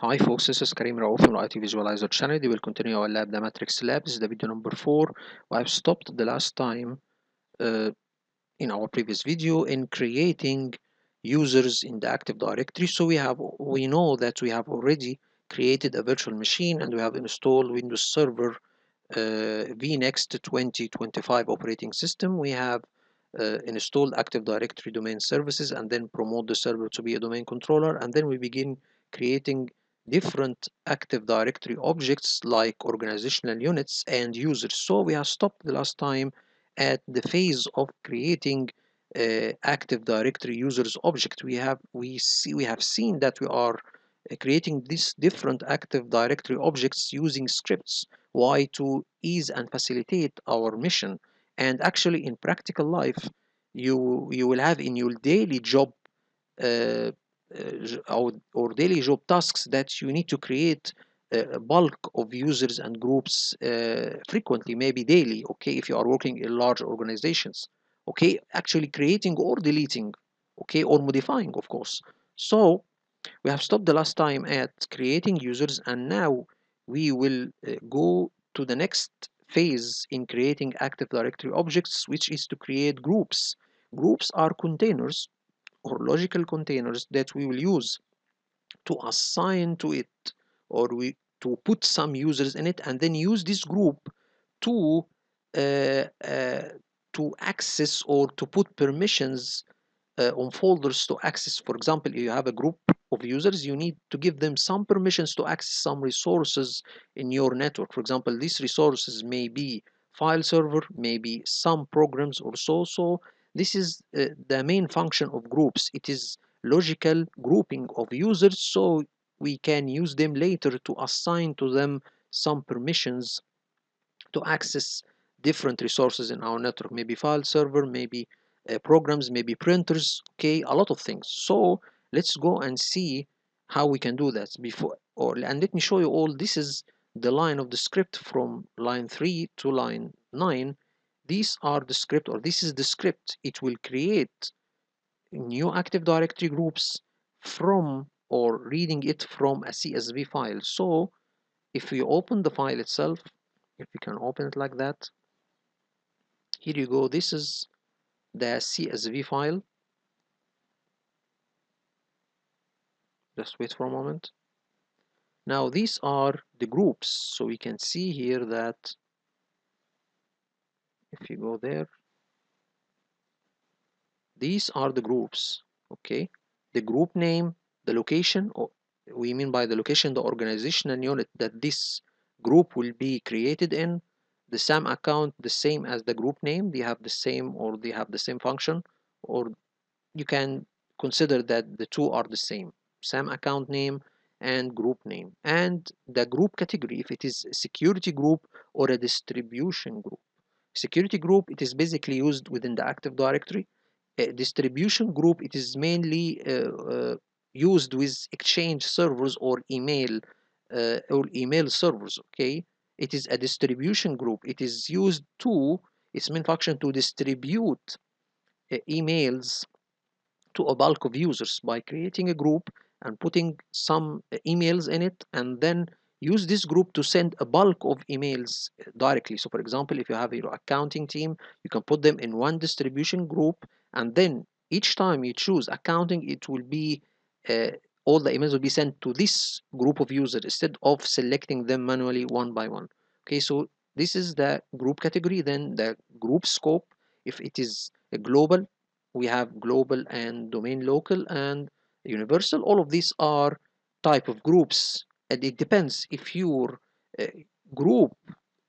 Hi folks, this is Karim Raouf from the IT Visualizer channel. We will continue our lab, the Matrix lab. This is the video number 4. I've stopped the last time uh, in our previous video in creating users in the Active Directory. So we know that we have already created a virtual machine and we have installed Windows Server vNext 2025 operating system. We have installed Active Directory domain services and then promote the server to be a domain controller, and then we begin creating different Active Directory objects like organizational units and users. So we have stopped the last time at the phase of creating Active Directory users object. We have seen that we are creating these different Active Directory objects using scripts. Why? To ease and facilitate our mission. And actually, in practical life, you will have in your daily job uh, or daily job tasks that you need to create a bulk of users and groups frequently, maybe daily. Okay, if you are working in large organizations. Okay, actually creating or deleting. Okay, or modifying, of course. So we have stopped the last time at creating users, and now we will go to the next phase in creating Active Directory objects, which is to create groups. Groups are containers or logical containers that we will use to assign to it, or we to put some users in it, and then use this group to uh, uh, to access or to put permissions on folders to access. For example, if you have a group of users, you need to give them some permissions to access some resources in your network. For example, these resources may be file server, maybe some programs or so. So this is the main function of groups. It is logical grouping of users, so we can use them later to assign to them some permissions to access different resources in our network, maybe file server, maybe programs, maybe printers, okay, a lot of things. So let's go and see how we can do that before, and let me show you all. This is the line of the script from line 3 to line 9. These are the script, or this is the script. It will create new Active Directory groups from, or reading it from, a CSV file. So if we open the file itself, if we can open it like that, here you go. This is the CSV file. Just wait for a moment. Now these are the groups. So we can see here that if you go there, these are the groups. Okay, the group name, the location, or we mean by the location the organizational unit that this group will be created in, the SAM account, the same as the group name. They have the same, or they have the same function, or you can consider that the two are the same: SAM account name and group name. And the group category, if it is a security group or a distribution group. Security group, it is basically used within the Active Directory. A distribution group, it is mainly used with Exchange servers or email servers. Okay, it is a distribution group. It is used to, its main function, to distribute emails to a bulk of users by creating a group and putting some emails in it, and then use this group to send a bulk of emails directly. So for example, if you have your accounting team, you can put them in one distribution group, and then each time you choose accounting, it will be uh, all the emails will be sent to this group of users instead of selecting them manually one by one. Okay, so this is the group category. Then the group scope, if it is a global, we have global and domain local and universal. All of these are type of groups, and it depends if your uh, group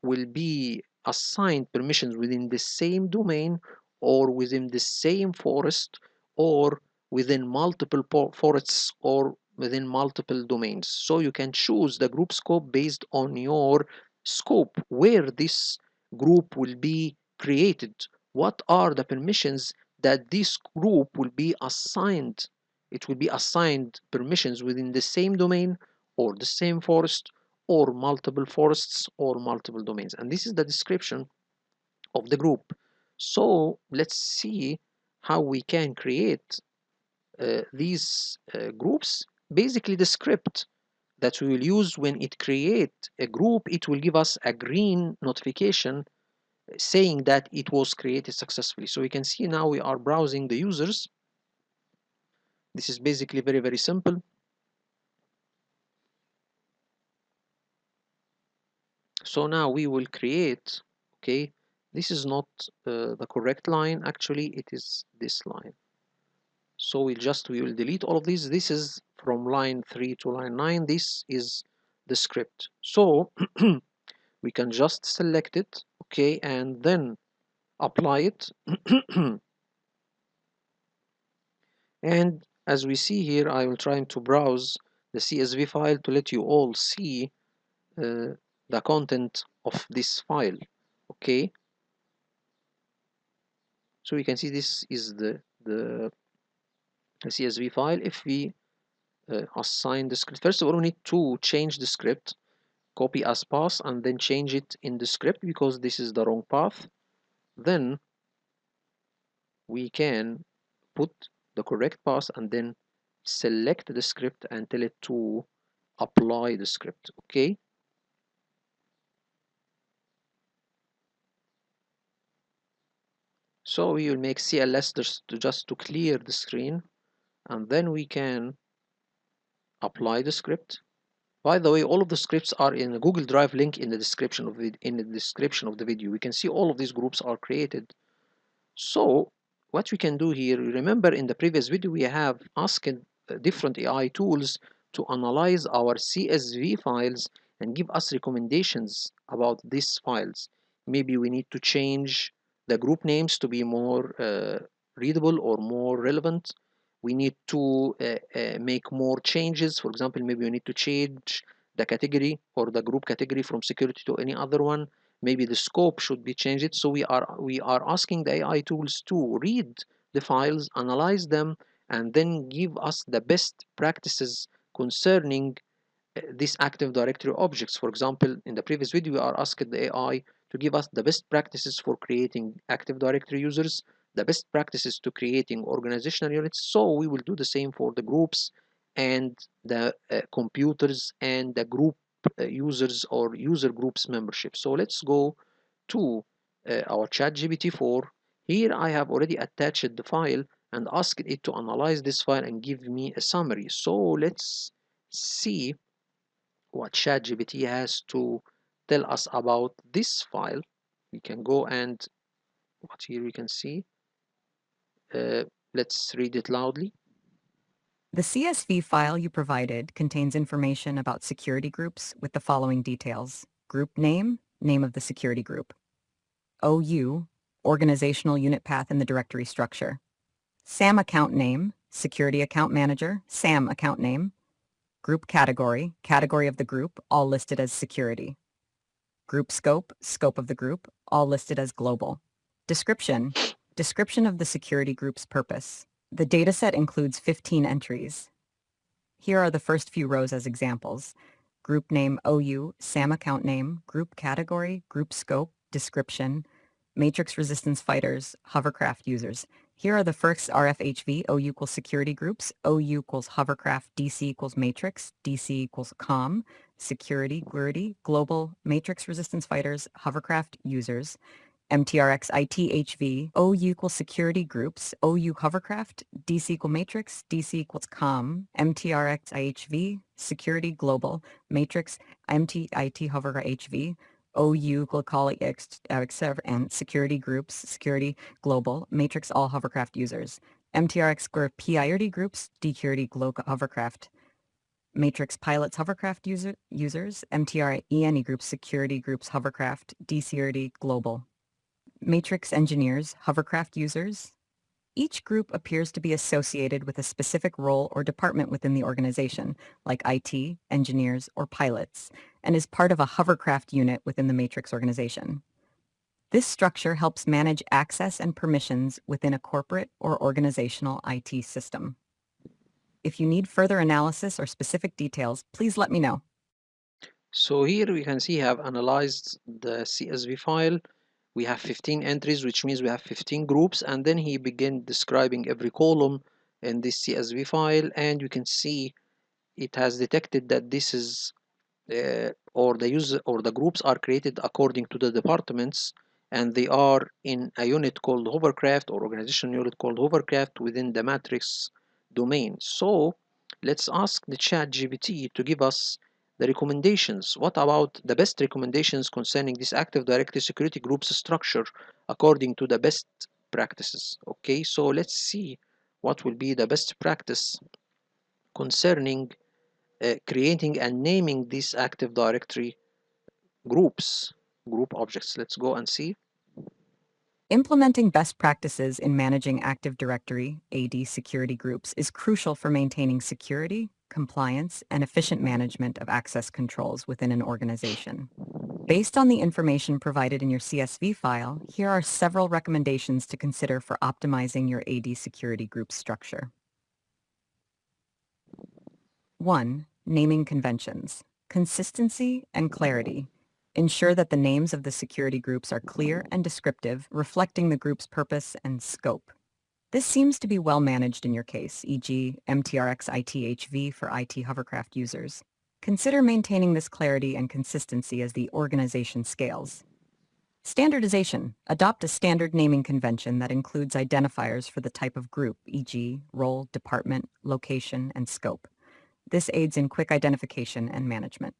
will be assigned permissions within the same domain, or within the same forest, or within multiple forests, or within multiple domains. So you can choose the group scope based on your scope, where this group will be created, what are the permissions that this group will be assigned. It will be assigned permissions within the same domain, or the same forest, or multiple forests, or multiple domains. And this is the description of the group. So let's see how we can create these groups. Basically, the script that we will use when it create a group, it will give us a green notification saying that it was created successfully. So we can see now we are browsing the users. This is basically very, very simple. So now we will create, okay, this is not the correct line. Actually, it is this line. So we will delete all of these. This is from line 3 to line 9. This is the script. So we can just select it, okay, and then apply it. And as we see here, I will try to browse the CSV file to let you all see the content of this file, okay. So we can see this is the CSV file. If we assign the script, first of all we need to change the script, copy as path and then change it in the script because this is the wrong path. Then we can put the correct path and then select the script and tell it to apply the script, okay. So we will make CLS just to clear the screen, and then we can apply the script. By the way, all of the scripts are in a Google Drive link in the description of the video. We can see all of these groups are created. So what we can do here, remember in the previous video we have asked different AI tools to analyze our CSV files and give us recommendations about these files. Maybe we need to change the group names to be more readable or more relevant. We need to make more changes. For example, maybe we need to change the category or the group category from security to any other one. Maybe the scope should be changed. So we are asking the AI tools to read the files, analyze them, and then give us the best practices concerning these Active Directory objects. For example, in the previous video, we are asked the AI to give us the best practices for creating Active Directory users, the best practices to creating organizational units. So we will do the same for the groups and the computers and the group users or user groups membership. So let's go to our ChatGPT 4. Here I have already attached the file and asked it to analyze this file and give me a summary. So let's see what ChatGPT has to tell us about this file. We can go and what here we can see. Let's read it loudly. The CSV file you provided contains information about security groups with the following details: group name, name of the security group; OU, organizational unit path in the directory structure; SAM account name, security account manager, SAM account name; group category, category of the group, all listed as security; group scope, scope of the group, all listed as global; description, description of the security group's purpose. The dataset includes 15 entries. Here are the first few rows as examples: group name OU, SAM account name, group category, group scope, description, matrix resistance fighters, hovercraft users. Here are the first RFHV, OU equals security groups, OU equals hovercraft, DC equals matrix, DC equals com, security, GURD, global, matrix resistance fighters, hovercraft users, MTRX ITHV, OU equals security groups, OU hovercraft, DC equal matrix, DC equals com, MTRX IHV, security global, matrix, MTIT hovercraft HV, OU global and security groups, security global, matrix all hovercraft users, MTRX square PIRD groups, DCurity global hovercraft, matrix pilots hovercraft users, MTR ENE groups, security groups hovercraft, DCurity global. Matrix engineers, hovercraft users. Each group appears to be associated with a specific role or department within the organization, like IT, engineers, or pilots, and is part of a hovercraft unit within the Matrix organization. This structure helps manage access and permissions within a corporate or organizational IT system. If you need further analysis or specific details, please let me know. So here we can see I have analyzed the CSV file. We have 15 entries, which means we have 15 groups, and then he began describing every column in this CSV file, and you can see it has detected that this is or the user or the groups are created according to the departments, and they are in a unit called hovercraft or organization unit called hovercraft within the matrix domain. So let's ask the chat GPT to give us the recommendations. What about the best recommendations concerning this active directory security groups structure according to the best practices? Okay, so let's see what will be the best practice concerning creating and naming these active directory group objects. Let's go and see. Implementing best practices in managing Active Directory AD security groups is crucial for maintaining security, compliance, and efficient management of access controls within an organization. Based on the information provided in your CSV file, here are several recommendations to consider for optimizing your AD security group structure. 1. Naming conventions. Consistency and clarity. Ensure that the names of the security groups are clear and descriptive, reflecting the group's purpose and scope. This seems to be well managed in your case, e.g. MTRX ITHV for IT hovercraft users. Consider maintaining this clarity and consistency as the organization scales. Standardization. Adopt a standard naming convention that includes identifiers for the type of group, e.g. role, department, location, and scope. This aids in quick identification and management.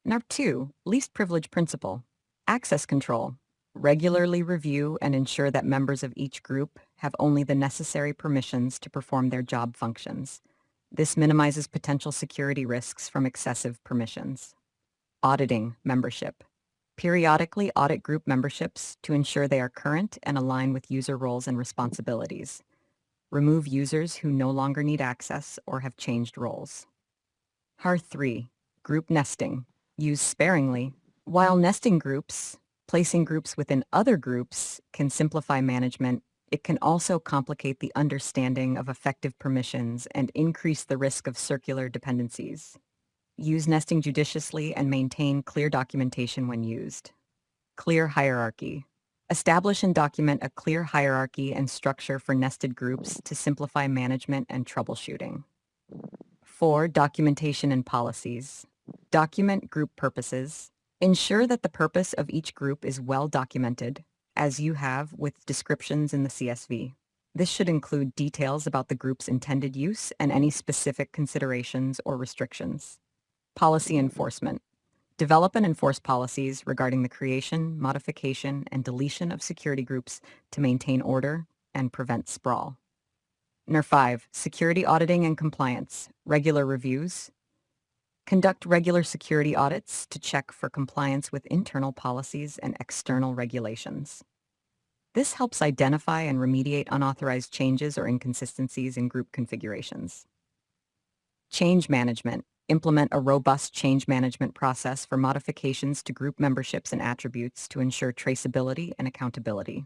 Number 2, least privilege principle. Access control. Regularly review and ensure that members of each group have only the necessary permissions to perform their job functions. This minimizes potential security risks from excessive permissions. Auditing membership. Periodically audit group memberships to ensure they are current and align with user roles and responsibilities. Remove users who no longer need access or have changed roles. HAR3, group nesting. Use sparingly. While nesting groups, placing groups within other groups can simplify management, it can also complicate the understanding of effective permissions and increase the risk of circular dependencies. Use nesting judiciously and maintain clear documentation when used. Clear hierarchy. Establish and document a clear hierarchy and structure for nested groups to simplify management and troubleshooting. 4. Documentation and policies. Document group purposes. Ensure that the purpose of each group is well documented, as you have with descriptions in the CSV. This should include details about the group's intended use and any specific considerations or restrictions. Policy enforcement. Develop and enforce policies regarding the creation, modification, and deletion of security groups to maintain order and prevent sprawl. Number 5, security auditing and compliance. Regular reviews. Conduct regular security audits to check for compliance with internal policies and external regulations. This helps identify and remediate unauthorized changes or inconsistencies in group configurations. Change management. Implement a robust change management process for modifications to group memberships and attributes to ensure traceability and accountability.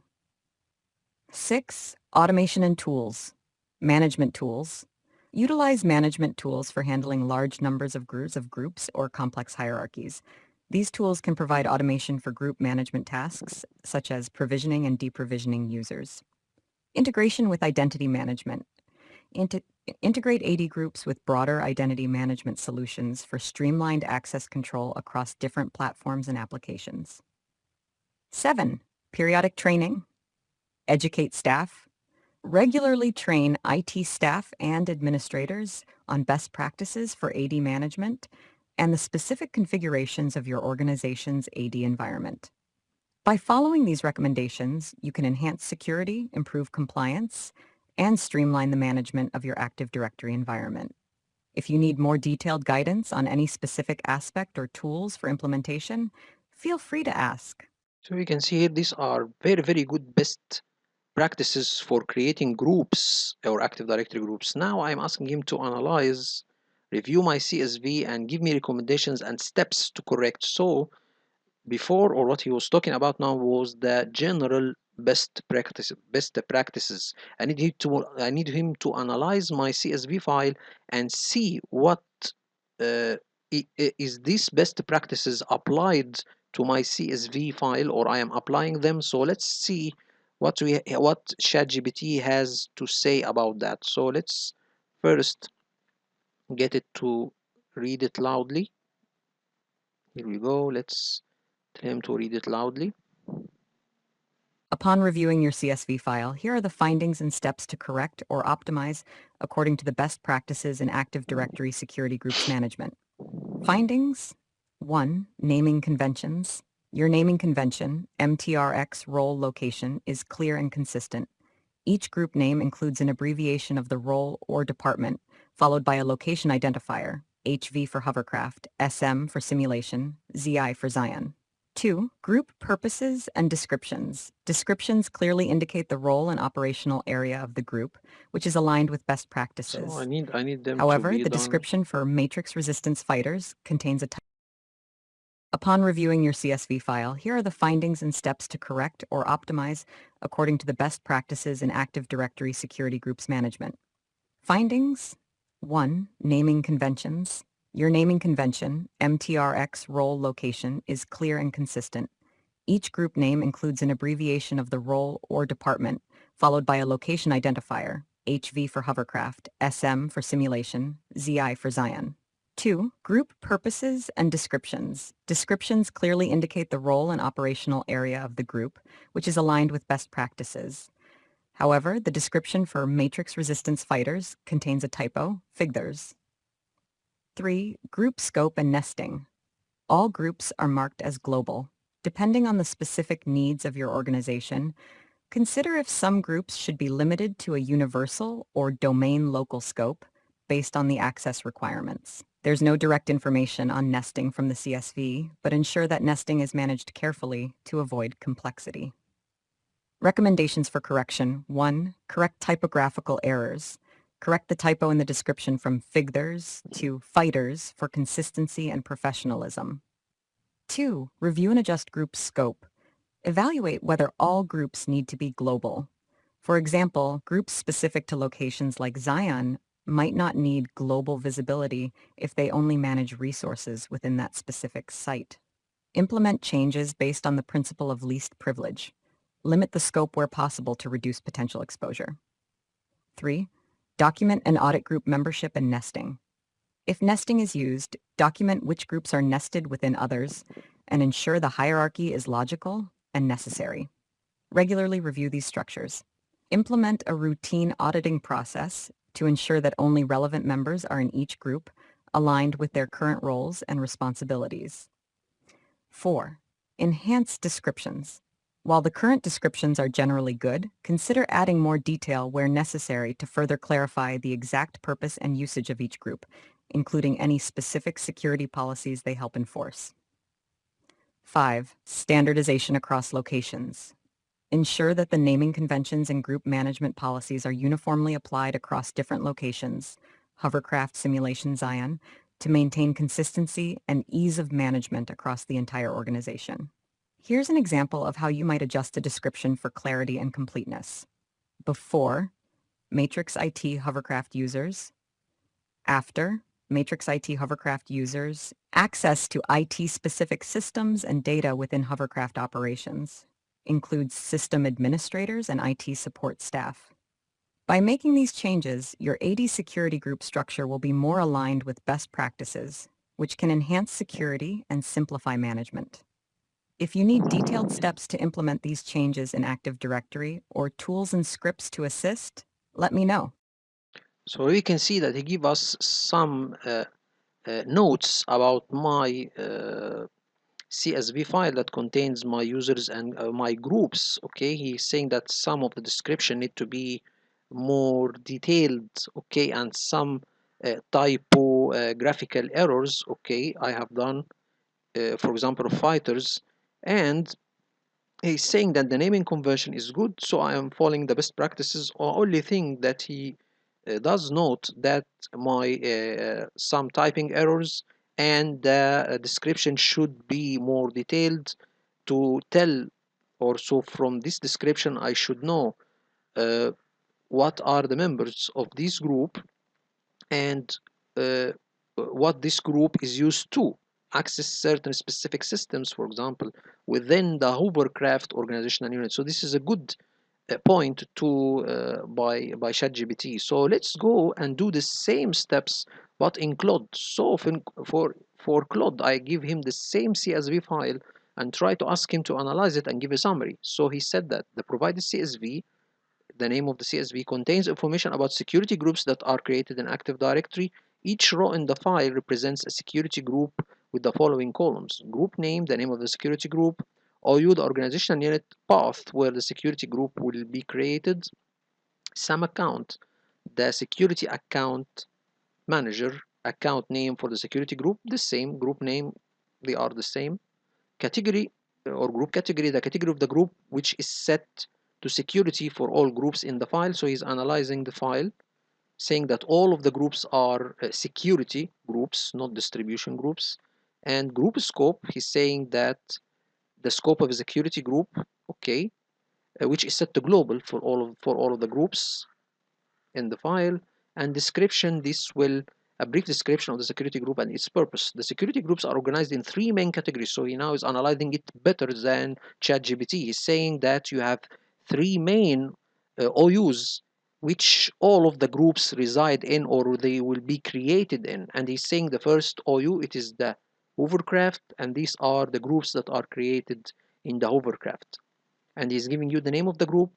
6. Automation and tools. Management tools. Utilize management tools for handling large numbers of groups or complex hierarchies. These tools can provide automation for group management tasks, such as provisioning and deprovisioning users. Integration with identity management. Integrate AD groups with broader identity management solutions for streamlined access control across different platforms and applications. 7. Periodic training. Educate staff. Regularly train IT staff and administrators on best practices for AD management and the specific configurations of your organization's AD environment. By following these recommendations, you can enhance security, improve compliance, and streamline the management of your Active Directory environment. If you need more detailed guidance on any specific aspect or tools for implementation, feel free to ask. So you can see here these are very good best practices for creating groups or Active Directory groups. Now I'm asking him to analyze, review my CSV, and give me recommendations and steps to correct. So before, or what he was talking about now, was the general best practices. I need him to analyze my CSV file and see what uh, is these best practices applied to my CSV file, or I am applying them. So let's see what ChatGPT has to say about that. So let's first get it to read it loudly. Here we go. Let's tell him to read it loudly. Upon reviewing your CSV file, here are the findings and steps to correct or optimize according to the best practices in Active Directory Security Groups Management. Findings: 1. Naming conventions. Your naming convention, MTRX role location, is clear and consistent. Each group name includes an abbreviation of the role or department, followed by a location identifier, HV for hovercraft, SM for simulation, ZI for Zion. 2. Group purposes and descriptions. Descriptions clearly indicate the role and operational area of the group, which is aligned with best practices. So I need them to However, be the done. description for matrix resistance fighters contains a typo. Upon reviewing your CSV file, here are the findings and steps to correct or optimize according to the best practices in Active Directory Security Groups Management. Findings: 1. Naming conventions. Your naming convention, MTRX role location, is clear and consistent. Each group name includes an abbreviation of the role or department, followed by a location identifier, HV for hovercraft, SM for simulation, ZI for Zion. 2. Group purposes and descriptions. Descriptions clearly indicate the role and operational area of the group, which is aligned with best practices. However, the description for matrix resistance fighters contains a typo, figures. 3. Group scope and nesting. All groups are marked as global. Depending on the specific needs of your organization, consider if some groups should be limited to a universal or domain local scope based on the access requirements. There's no direct information on nesting from the CSV, but ensure that nesting is managed carefully to avoid complexity. Recommendations for correction. 1. Correct typographical errors. Correct the typo in the description from figures to fighters for consistency and professionalism. 2. Review and adjust group scope. Evaluate whether all groups need to be global. For example, groups specific to locations like Zion might not need global visibility if they only manage resources within that specific site. Implement changes based on the principle of least privilege. Limit the scope where possible to reduce potential exposure. 3. Document and audit group membership and nesting. If nesting is used, document which groups are nested within others and ensure the hierarchy is logical and necessary. Regularly review these structures. Implement a routine auditing process to ensure that only relevant members are in each group, aligned with their current roles and responsibilities. 4. Enhance descriptions. While the current descriptions are generally good, consider adding more detail where necessary to further clarify the exact purpose and usage of each group, including any specific security policies they help enforce. 5. Standardization across locations. Ensure that the naming conventions and group management policies are uniformly applied across different locations, hovercraft simulation Zion, to maintain consistency and ease of management across the entire organization. Here's an example of how you might adjust a description for clarity and completeness. Before, Matrix IT hovercraft users. After, Matrix IT hovercraft users. Access to IT-specific systems and data within hovercraft operations. Includes system administrators and IT support staff. By making these changes, your AD security group structure will be more aligned with best practices, which can enhance security and simplify management. If you need detailed steps to implement these changes in Active Directory or tools and scripts to assist, let me know. So we can see that he give us some notes about my CSV file that contains my users and my groups. Okay, he's saying that some of the description need to be more detailed. Okay, and some typographical errors. Okay, I have done, for example, fighters, and he's saying that the naming convention is good, so I am following the best practices. Or only thing that he does note that my some typing errors and the description should be more detailed to tell, or so from this description I should know uh, what are the members of this group and uh, what this group is used to access certain specific systems, for example, within the hovercraft organizational unit. So this is a good point to by ChatGPT. So let's go and do the same steps but in Claude. So for Claude, I give him the same CSV file and try to ask him to analyze it and give a summary. So he said that the provided CSV, the name of the CSV, contains information about security groups that are created in Active Directory. Each row in the file represents a security group with the following columns: group name, the name of the security group; OU, the organizational unit; path, where the security group will be created; SAM account, the security account manager; account name for the security group, the same; group name, they are the same; category or group category, the category of the group which is set to security for all groups in the file. So he's analyzing the file, saying that all of the groups are security groups, not distribution groups. And group scope, he's saying that the scope of a security group, okay, which is set to global for all of the groups in the file. And description, this will a brief description of the security group and its purpose. The security groups are organized in three main categories. So he now is analyzing it better than ChatGPT. He's saying that you have three main OUs which all of the groups reside in or they will be created in. And he's saying the first OU, it is the hovercraft, and these are the groups that are created in the hovercraft. And he's giving you the name of the group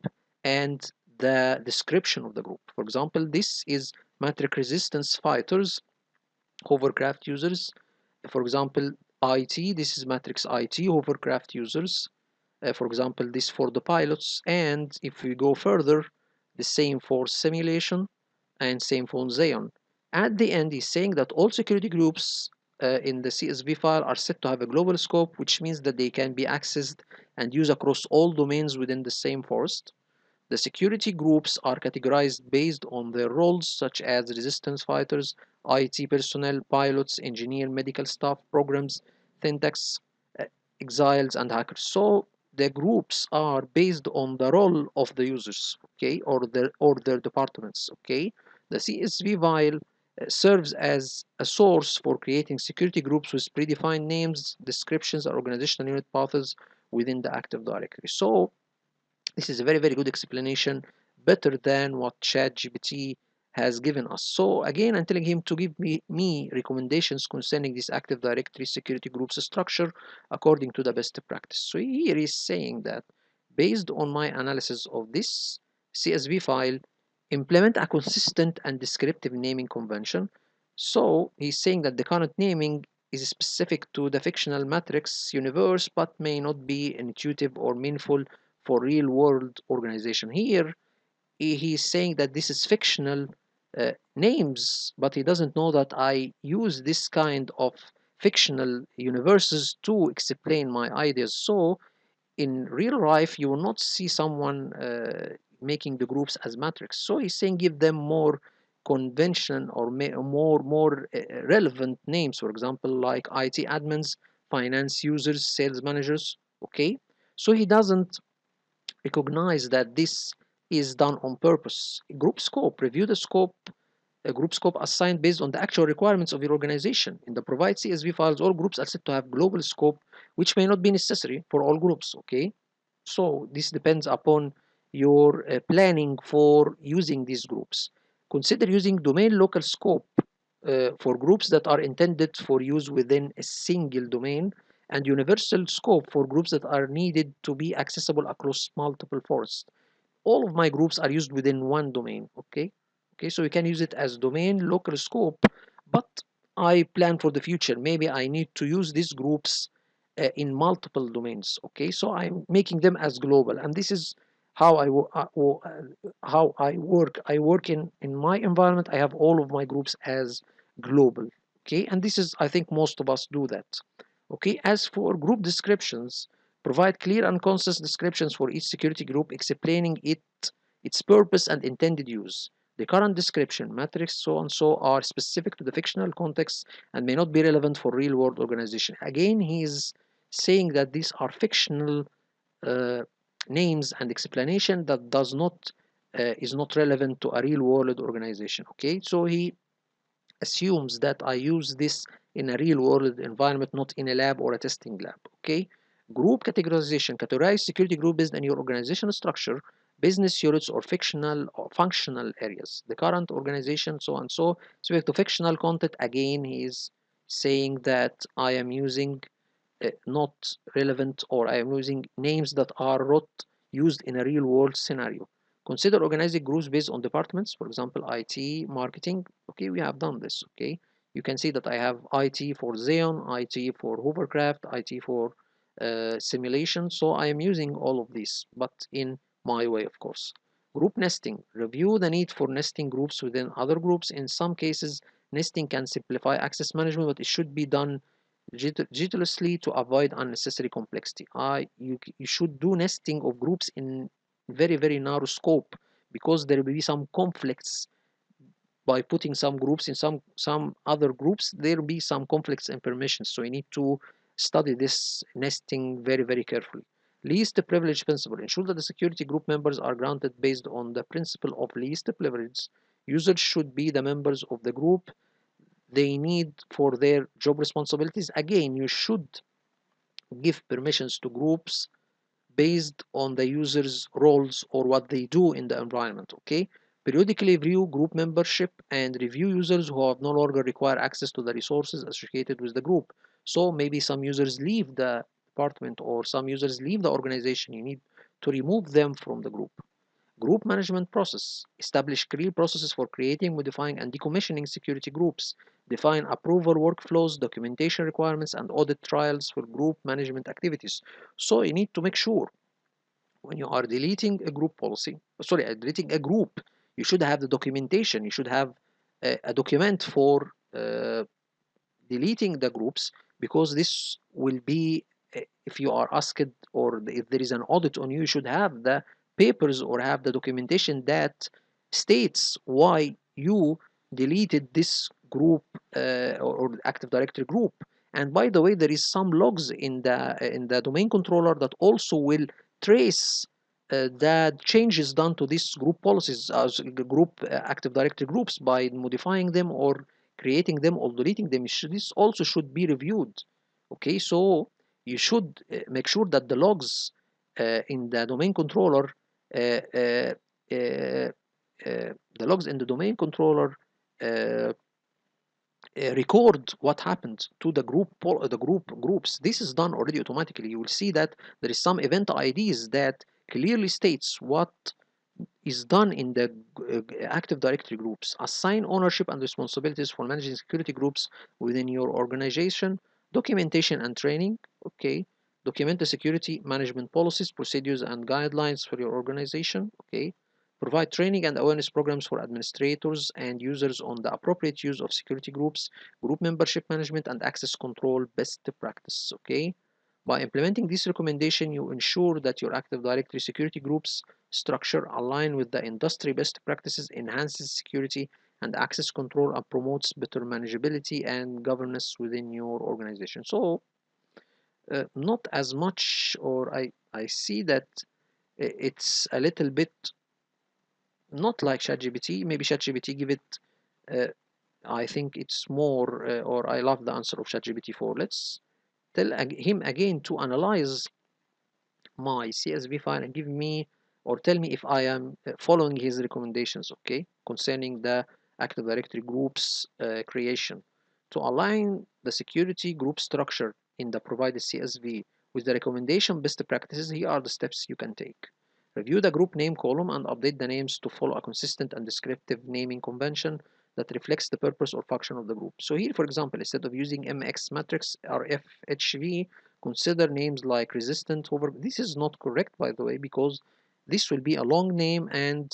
and the description of the group. For example, this is matrix resistance fighters, hovercraft users. For example, IT, this is matrix IT, hovercraft users. For example, this for the pilots. And if we go further, the same for simulation and same for Xeon. At the end, he's saying that all security groups in the CSV file are set to have a global scope, which means that they can be accessed and used across all domains within the same forest. The security groups are categorized based on their roles, such as resistance fighters, IT personnel, pilots, engineer, medical staff, programs, syntax, uh, exiles, and hackers. So the groups are based on the role of the users, okay, or their departments, okay. The CSV file serves as a source for creating security groups with predefined names, descriptions, and organizational unit paths within the Active Directory. So this is a very, very good explanation, better than what ChatGPT has given us. So again, I'm telling him to give me recommendations concerning this Active Directory security groups structure according to the best practice. So here he's saying that based on my analysis of this CSV file, implement a consistent and descriptive naming convention. So he's saying that the current naming is specific to the fictional matrix universe, but may not be intuitive or meaningful for real world organization. Here he's saying that this is fictional names, but he doesn't know that I use this kind of fictional universes to explain my ideas. So in real life you will not see someone making the groups as matrix. So he's saying give them more convention or more relevant names, for example like IT admins, finance users, sales managers, okay. So he doesn't recognize that this is done on purpose. Group scope, review the scope, a group scope assigned based on the actual requirements of your organization. In the provide CSV files, all groups are set to have global scope, which may not be necessary for all groups, okay? So this depends upon your planning for using these groups. Consider using domain local scope for groups that are intended for use within a single domain, and universal scope for groups that are needed to be accessible across multiple forests. All of my groups are used within one domain, okay, so you can use it as domain local scope, but I plan for the future, maybe I need to use these groups in multiple domains, okay, so I'm making them as global. And this is how I work in my environment. I have all of my groups as global, okay, and this is, I think most of us do that, okay. As for group descriptions, provide clear and concise descriptions for each security group, explaining its purpose and intended use. The current description, matrix, so and so, are specific to the fictional context and may not be relevant for real-world organization. Again, he is saying that these are fictional uh, names and explanation that does not is not relevant to a real-world organization. Okay, so he assumes that I use this in a real world environment, not in a lab or a testing lab. Okay. Group categorization, categorize security group based on your organizational structure, business units or fictional or functional areas. The current organization, so and so. Speak to fictional content, again, he is saying that I am using not relevant, or I am using names that are not used in a real world scenario. Consider organizing groups based on departments, for example, IT, marketing. Okay, we have done this. Okay, you can see that I have IT for Xeon, IT for hovercraft, IT for simulation. So I am using all of these, but in my way, of course. Group nesting. Review the need for nesting groups within other groups. In some cases, nesting can simplify access management, but it should be done judiciously to avoid unnecessary complexity. You should do nesting of groups in very narrow scope, because there will be some conflicts by putting some groups in some other groups. There will be some conflicts in permissions, so you need to study this nesting very carefully. Least privilege principle. Ensure that the security group members are granted based on the principle of least privilege. Users should be the members of the group they need for their job responsibilities. Again, you should give permissions to groups based on the user's roles or what they do in the environment. Okay, periodically review group membership and review users who have no longer require access to the resources associated with the group. So maybe some users leave the department or some users leave the organization. You need to remove them from the group. Group management process. Establish clear processes for creating, modifying, and decommissioning security groups. Define approval workflows, documentation requirements, and audit trials for group management activities. So you need to make sure when you are deleting a group policy, sorry, deleting a group, you should have the documentation. You should have a document for deleting the groups, because this will be, if you are asked or if there is an audit on you, you should have the papers or have the documentation that states why you deleted this group or Active Directory group. And by the way, there is some logs in the domain controller that also will trace the changes done to these group policies as group Active Directory groups by modifying them or creating them or deleting them. This also should be reviewed. Okay, so you should make sure that the logs in the domain controller, uh, uh, uh, the logs in the domain controller uh, record what happened to the groups. This is done already automatically. You will see that there is some event IDs that clearly states what is done in the Active Directory groups. Assign ownership and responsibilities for managing security groups within your organization. Documentation and training. Okay. Document the security management policies, procedures, and guidelines for your organization. Okay. Provide training and awareness programs for administrators and users on the appropriate use of security groups, group membership management, and access control best practice. Okay. By implementing this recommendation, you ensure that your Active Directory security groups structure align with the industry best practices, enhances security and access control, and promotes better manageability and governance within your organization. So not as much, or I see that it's a little bit not like ChatGPT. Maybe ChatGPT give it, uh, I think it's more, or I love the answer of ChatGPT 4. Let's tell him again to analyze my CSV file and give me or tell me if I am following his recommendations, okay, concerning the Active Directory groups creation. To align the security group structure in the provided CSV with the recommendation best practices, here are the steps you can take. Review the group name column and update the names to follow a consistent and descriptive naming convention that reflects the purpose or function of the group. So here, for example, instead of using MX matrix or FHV, consider names like resistant over. This is not correct, by the way, because this will be a long name, and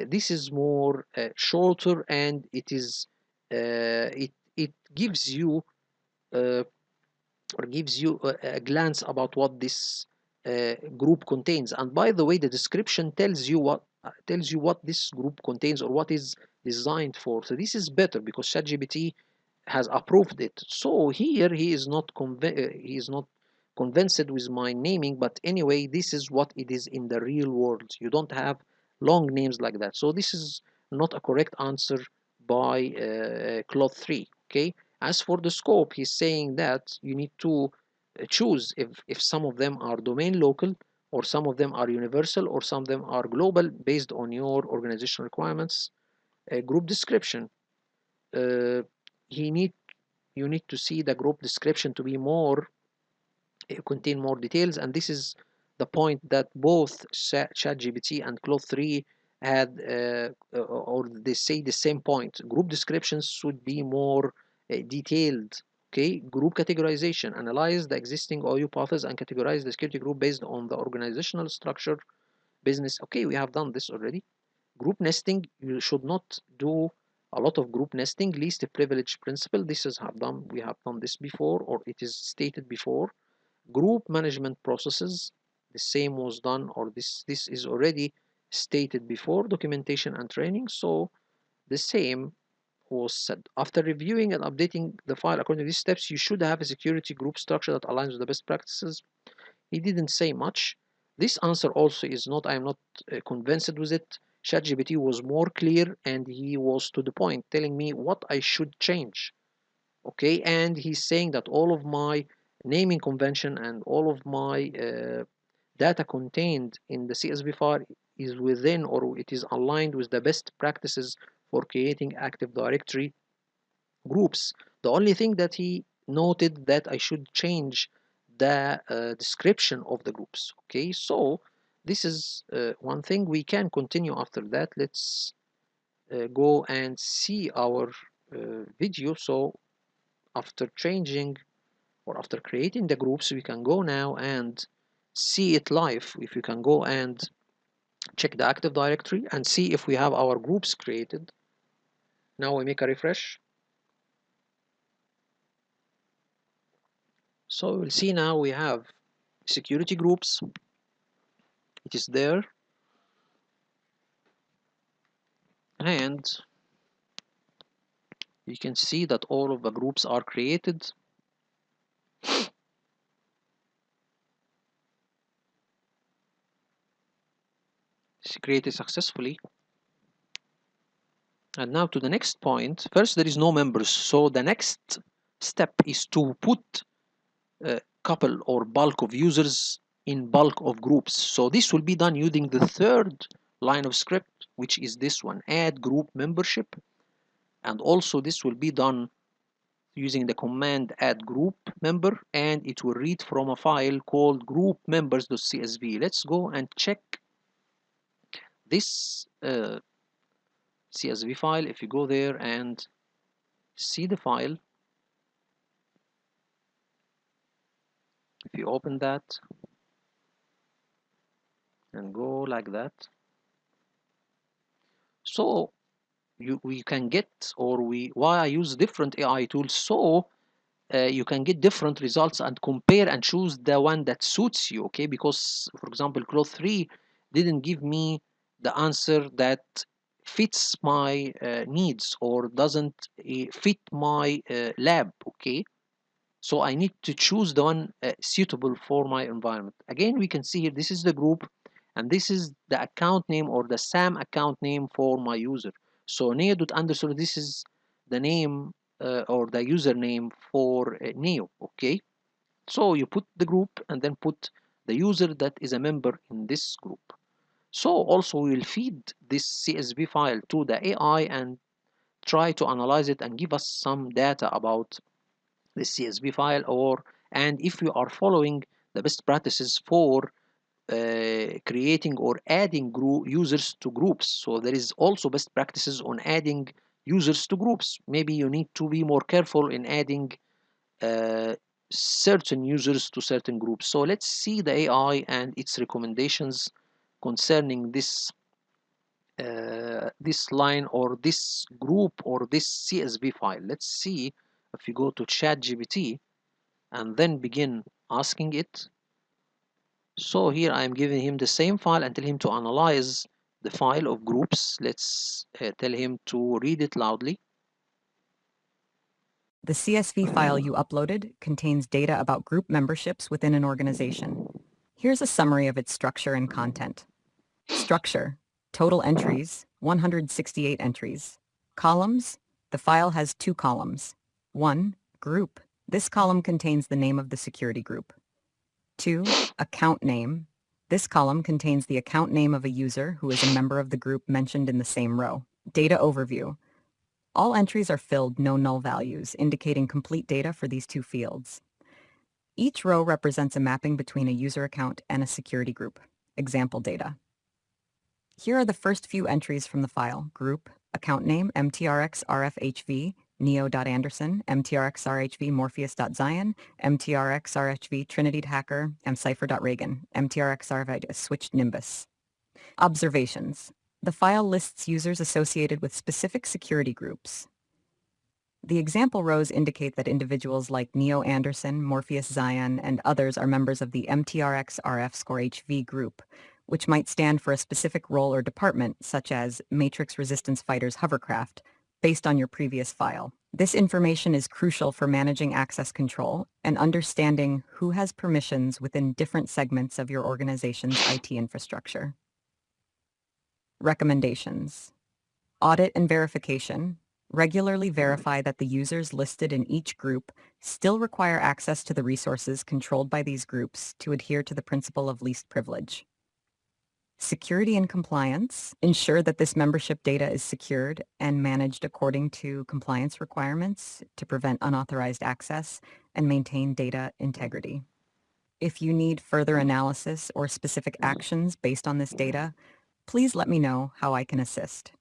this is more shorter, and it gives you uh, or gives you a glance about what this group contains. And by the way, the description tells you what this group contains or what is designed for. So this is better because ChatGPT has approved it. So here he is not convinced with my naming, but anyway, this is what it is in the real world. You don't have long names like that. So this is not a correct answer by Claude 3. Okay. As for the scope, he's saying that you need to choose if some of them are domain local or some of them are universal, or some of them are global based on your organizational requirements. Group description. Uh, he need you need to see the group description to be more contain more details, and this is the point that both ChatGPT and Claude 3 had, or they say the same point. Group descriptions should be more detailed. Okay, group categorization. Analyze the existing OU paths and categorize the security group based on the organizational structure, business. Okay, we have done this already. Group nesting, you should not do a lot of group nesting. Least privilege principle, this is we have done this before, or it is stated before. Group management processes, the same was done, or this is already stated before. Documentation and training, so the same was said. After reviewing and updating the file according to these steps, you should have a security group structure that aligns with the best practices. He didn't say much. This answer also is not, I'm not convinced with it. ChatGPT was more clear and he was to the point, telling me what I should change. Okay, and he's saying that all of my naming convention and all of my data contained in the CSV file is within, or it is aligned with the best practices for creating Active Directory groups. The only thing that he noted that I should change the description of the groups. Okay, so this is one thing. We can continue after that. Let's go and see our video. So after changing, or after creating the groups, we can go now and see it live. If you can go and check the Active Directory and see if we have our groups created. Now we make a refresh. So we'll see now we have security groups. It is there. And you can see that all of the groups are created. It's created successfully. And now to the next point. First, there is no members. So the next step is to put a couple or bulk of users in bulk of groups. So this will be done using the third line of script, which is this one, add group membership. And also this will be done using the command add group member, and it will read from a file called group members.csv. Let's go and check this CSV file. If you go there and see the file, if you open that and go like that, so we can get, or why I use different AI tools, so you can get different results and compare and choose the one that suits you. Okay, because for example Claude 3 didn't give me the answer that fits my needs, or doesn't fit my lab. Okay, so I need to choose the one suitable for my environment. Again, we can see here, this is the group, and this is the account name, or the SAM account name for my user. So neo.underscore, this is the name or the username for Neo. Okay, so you put the group and then put the user that is a member in this group. So also we will feed this CSV file to the AI and try to analyze it and give us some data about the CSV file, or and if you are following the best practices for creating or adding users to groups. So there is also best practices on adding users to groups. Maybe you need to be more careful in adding uh, certain users to certain groups. So let's see the AI and its recommendations concerning this line, or this group, or this CSV file. Let's see if you go to ChatGPT and then begin asking it. So here I am giving him the same file and tell him to analyze the file of groups. Let's tell him to read it loudly. The CSV file you uploaded contains data about group memberships within an organization. Here's a summary of its structure and content. Structure: total entries, 168 entries. Columns: the file has 2 columns. 1. Group: this column contains the name of the security group. 2. Account name: This column contains the account name of a user who is a member of the group mentioned in the same row. Data overview. All entries are filled no null values, indicating complete data for these two fields. Each row represents a mapping between a user account and a security group. Example data. Here are the first few entries from the file. Group, account name, mtrxrfhv, neo.anderson, mtrxrhv, morpheus.zion, mtrxrhv, trinity hacker, mcipher.reagan, mtrxrhv, switched nimbus. Observations. The file lists users associated with specific security groups. The example rows indicate that individuals like Neo Anderson, Morpheus Zion, and others are members of the MTRX RF_HV group, which might stand for a specific role or department, such as Matrix Resistance Fighters Hovercraft, based on your previous file. This information is crucial for managing access control and understanding who has permissions within different segments of your organization's IT infrastructure. Recommendations. Audit and verification. Regularly verify that the users listed in each group still require access to the resources controlled by these groups to adhere to the principle of least privilege. Security and compliance. Ensure that this membership data is secured and managed according to compliance requirements to prevent unauthorized access and maintain data integrity. If you need further analysis or specific actions based on this data, please let me know how I can assist.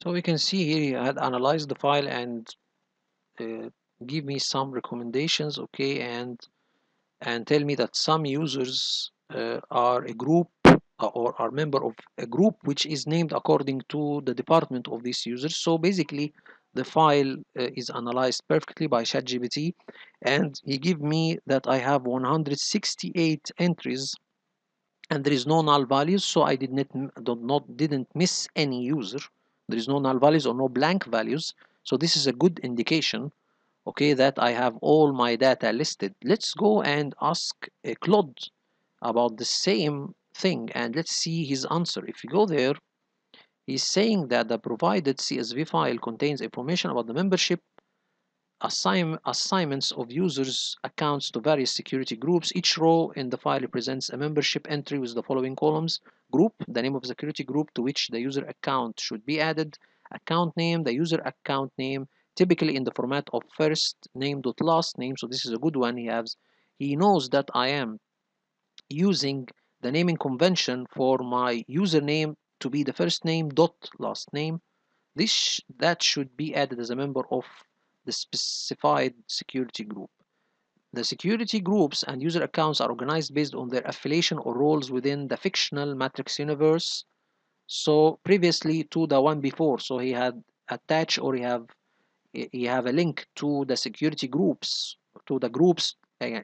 So we can see here he had analyzed the file and give me some recommendations, okay, and tell me that some users are a group or are member of a group which is named according to the department of these users. So basically the file is analyzed perfectly by ChatGPT, and he give me that I have 168 entries and there is no null values, so I didn't miss any user. There is no null values or no blank values, so this is a good indication, okay, that I have all my data listed. Let's go and ask Claude about the same thing and let's see his answer. If you go there, he's saying that the provided CSV file contains information about the membership assignments of users' accounts to various security groups. Each row in the file represents a membership entry with the following columns: group, the name of the security group to which the user account should be added; account name, the user account name, typically in the format of first name dot last name. So this is a good one. He knows that I am using the naming convention for my username to be the first name dot last name. That should be added as a member of the specified security group. The security groups and user accounts are organized based on their affiliation or roles within the fictional matrix universe. So previously to the one before, so he had attached or he have a link to the security groups, to the groups.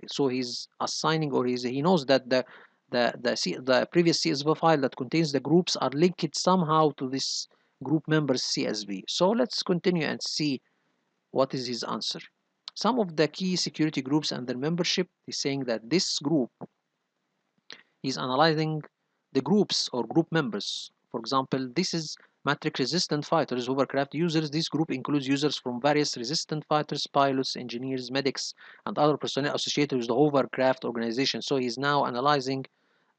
So he's assigning, or he knows that the previous CSV file that contains the groups are linked somehow to this group members CSV. So let's continue and see what is his answer. Some of the key security groups and their membership is saying that this group is analyzing the groups or group members. For example, this is matrix resistant fighters, hovercraft users. This group includes users from various resistant fighters, pilots, engineers, medics, and other personnel associated with the hovercraft organization. So he's now analyzing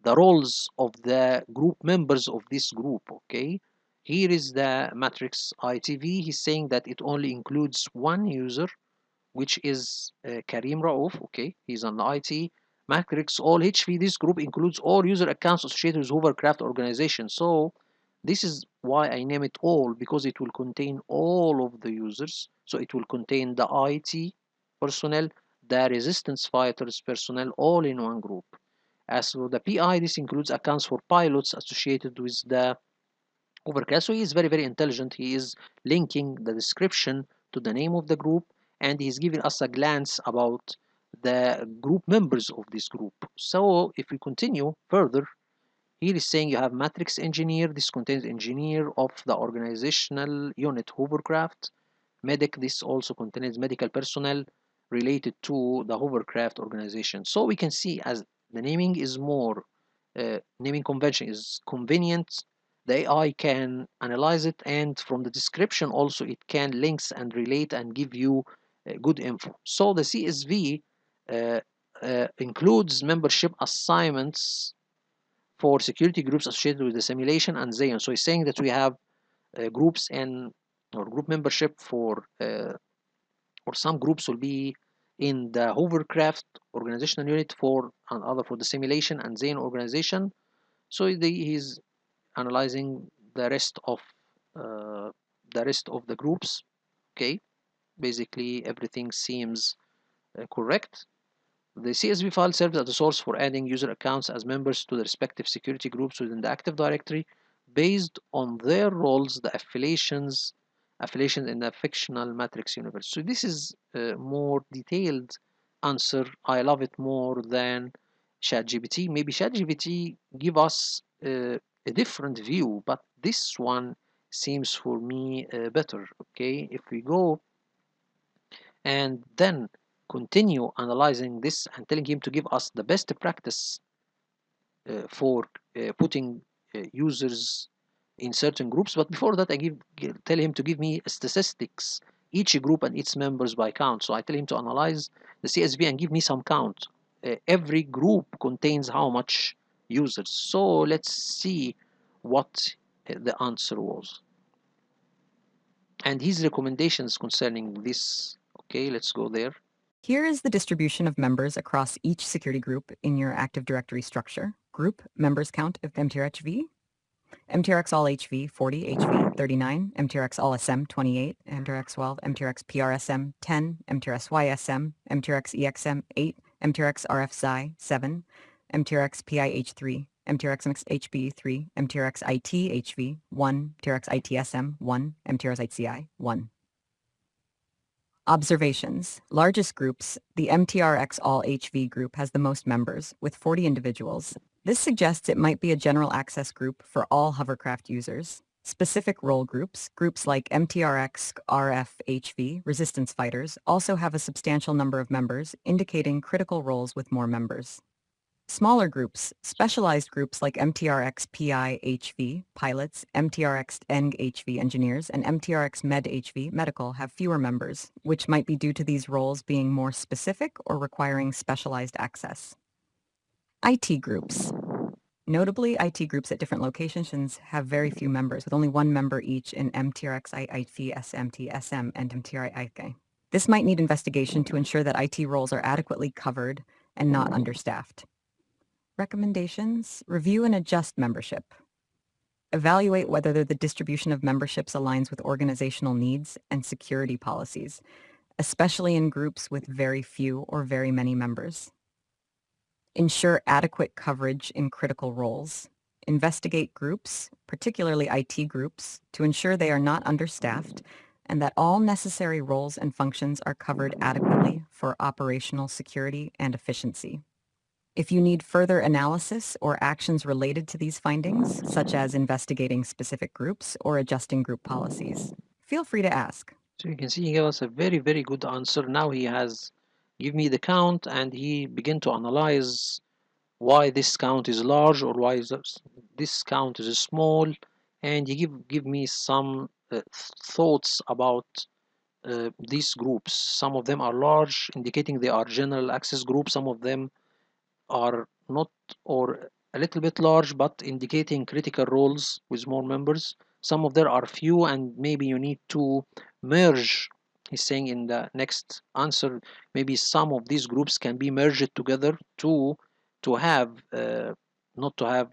the roles of the group members of this group, okay? Here is the matrix ITV. He's saying that it only includes one user, which is Karim Raouf, okay? He's on the IT. Matrix all HV, this group includes all user accounts associated with hovercraft organization. So this is why I name it all, because it will contain all of the users. So it will contain the IT personnel, the resistance fighters personnel, all in one group. As for the PI, this includes accounts for pilots associated with the overcast. So he is very, very intelligent. He is linking the description to the name of the group, and he's giving us a glance about the group members of this group. So if we continue further, here is saying you have matrix engineer. This contains engineer of the organizational unit hovercraft. Medic, this also contains medical personnel related to the hovercraft organization. So we can see, as the naming is more, naming convention is convenient, the AI can analyze it, and from the description also it can links and relate and give you good info. So the CSV includes membership assignments for security groups associated with the simulation and Zayon. So he's saying that we have groups in or group membership for or some groups will be in the hovercraft organizational unit for and other for the simulation and Zayn organization. So he's analyzing uh, the rest of the groups. Okay, basically everything seems correct. The CSV file serves as a source for adding user accounts as members to the respective security groups within the Active Directory based on their roles, the affiliations in the fictional matrix universe. So this is a more detailed answer. I love it more than ChatGPT. Maybe ChatGPT give us a different view, but this one seems for me better. Okay, if we go and then continue analyzing this and telling him to give us the best practice for putting users in certain groups. But before that, tell him to give me statistics, each group and its members by count. So I tell him to analyze the CSV and give me some count. Every group contains how much users. So let's see what the answer was and his recommendations concerning this. Okay, let's go there. Here is the distribution of members across each security group in your Active Directory structure. Group members count of MTRHV, MTRX All HV 40, HV 39, MTRX All SM 28, MTRX 12, MTRX PRSM 10, MTRX YSM, MTRX EXM 8, MTRX RFXI 7, MTRX PIH 3, MTRX HB 3, MTRX IT HV 1, MTRX ITSM 1, MTRX ITCI 1. Observations. Largest groups. The MTRX All HV group has the most members, with 40 individuals. This suggests it might be a general access group for all hovercraft users. Specific role groups, groups like MTRX RFHV, resistance fighters, also have a substantial number of members, indicating critical roles with more members. Smaller groups, specialized groups like MTRX PI-HV, pilots, MTRX ENG-HV engineers, and MTRX Med-HV, medical, have fewer members, which might be due to these roles being more specific or requiring specialized access. IT groups. Notably, IT groups at different locations have very few members, with only one member each in MTRX IIT, SMT, SM, and MTRI IK. This might need investigation to ensure that IT roles are adequately covered and not understaffed. Recommendations: review and adjust membership. Evaluate whether the distribution of memberships aligns with organizational needs and security policies, especially in groups with very few or very many members. Ensure adequate coverage in critical roles. Investigate groups, particularly IT groups, to ensure they are not understaffed and that all necessary roles and functions are covered adequately for operational security and efficiency. If you need further analysis or actions related to these findings, such as investigating specific groups or adjusting group policies, feel free to ask. So you can see he gave us a very, very good answer. Now he has give me the count and he began to analyze why this count is large or why this count is small, and he give me some thoughts about these groups. Some of them are large, indicating they are general access groups. Some of them are not or a little bit large but indicating critical roles with more members. Some of them are few and maybe you need to merge. He's saying in the next answer maybe some of these groups can be merged together to have not to have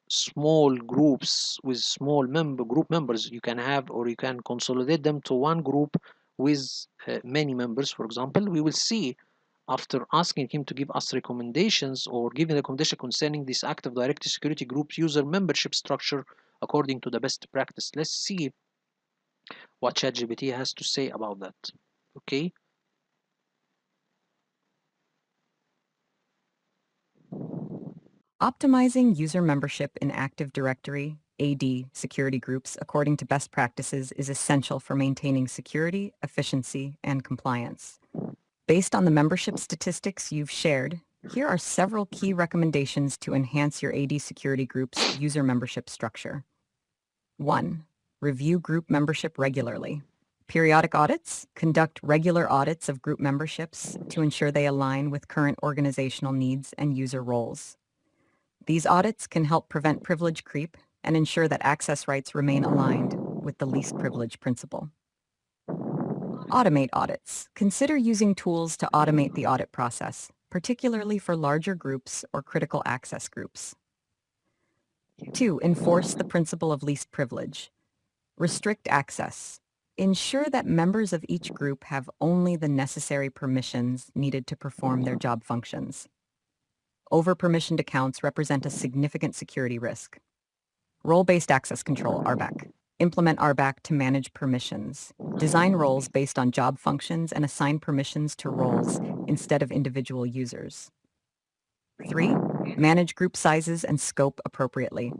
small groups with small group members. You can have or you can consolidate them to one group with many members. For example, we will see after asking him to give us recommendations or giving recommendation concerning this Active Directory Security Group's user membership structure according to the best practice. Let's see what ChatGPT has to say about that. Okay. Optimizing user membership in Active Directory AD security groups according to best practices is essential for maintaining security, efficiency, and compliance. Based on the membership statistics you've shared, here are several key recommendations to enhance your AD security group's user membership structure. 1. Review group membership regularly. Periodic audits. Conduct regular audits of group memberships to ensure they align with current organizational needs and user roles. These audits can help prevent privilege creep and ensure that access rights remain aligned with the least privilege principle. Automate audits. Consider using tools to automate the audit process, particularly for larger groups or critical access groups. 2. Enforce the principle of least privilege. Restrict access. Ensure that members of each group have only the necessary permissions needed to perform their job functions. Over-permissioned accounts represent a significant security risk. Role-based access control, RBAC. Implement RBAC to manage permissions. Design roles based on job functions and assign permissions to roles instead of individual users. 3. Manage group sizes and scope appropriately.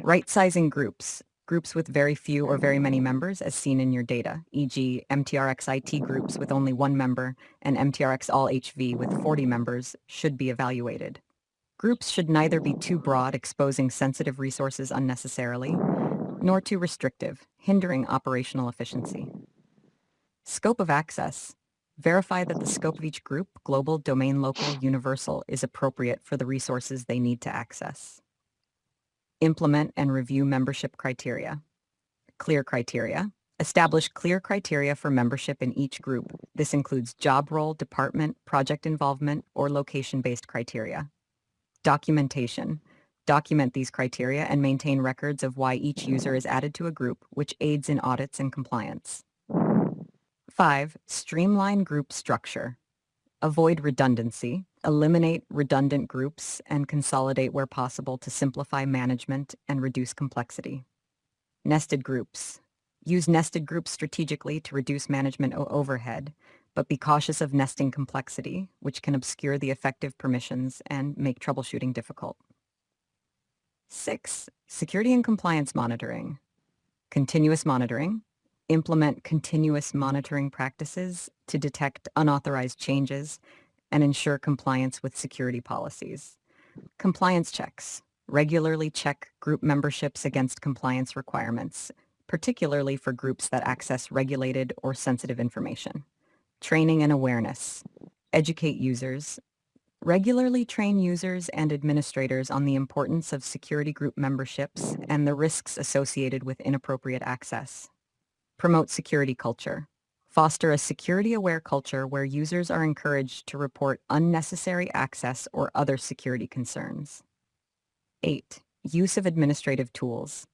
Right-sizing groups. Groups with very few or very many members as seen in your data, e.g. MTRX IT groups with only one member and MTRX All HV with 40 members should be evaluated. Groups should neither be too broad, exposing sensitive resources unnecessarily, nor too restrictive, hindering operational efficiency. Scope of access. Verify that the scope of each group, global, domain, local, universal, is appropriate for the resources they need to access. Implement and review membership criteria. Clear criteria. Establish clear criteria for membership in each group. This includes job role, department, project involvement, or location-based criteria. Documentation. Document these criteria and maintain records of why each user is added to a group, which aids in audits and compliance. 5. Streamline group structure. Avoid redundancy. Eliminate redundant groups and consolidate where possible to simplify management and reduce complexity. Nested groups. Use nested groups strategically to reduce management overhead, but be cautious of nesting complexity, which can obscure the effective permissions and make troubleshooting difficult. 6. Security and compliance monitoring. Continuous monitoring. Implement continuous monitoring practices to detect unauthorized changes and ensure compliance with security policies. Compliance checks. Regularly check group memberships against compliance requirements, particularly for groups that access regulated or sensitive information. Training and awareness. Educate users. Regularly train users and administrators on the importance of security group memberships and the risks associated with inappropriate access. Promote security culture. Foster a security-aware culture where users are encouraged to report unnecessary access or other security concerns. 8. Use of administrative tools.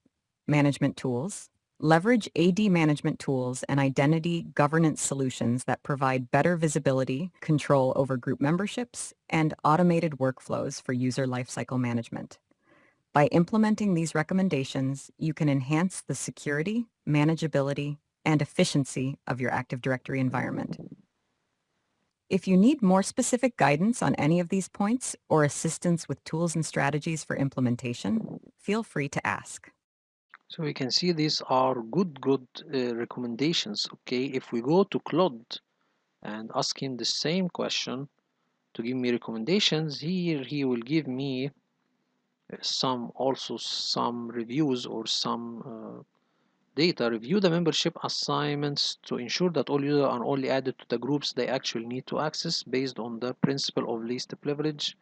Management tools. Leverage AD management tools and identity governance solutions that provide better visibility, control over group memberships, and automated workflows for user lifecycle management. By implementing these recommendations, you can enhance the security, manageability, and efficiency of your Active Directory environment. If you need more specific guidance on any of these points or assistance with tools and strategies for implementation, feel free to ask. So we can see these are good recommendations. Okay, if we go to Claude and ask him the same question to give me recommendations, here he will give me some reviews or some data. Review the membership assignments to ensure that all users are only added to the groups they actually need to access based on the principle of least privilege.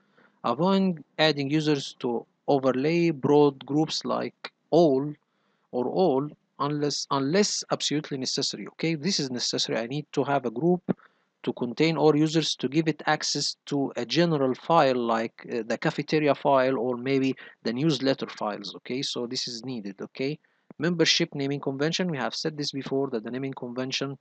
Avoid adding users to overlay broad groups like all unless absolutely necessary. Okay, this is necessary. I need to have a group to contain all users to give it access to a general file like the cafeteria file or maybe the newsletter files. Okay, so this is needed. Okay, membership naming convention, we have said this before that the naming convention,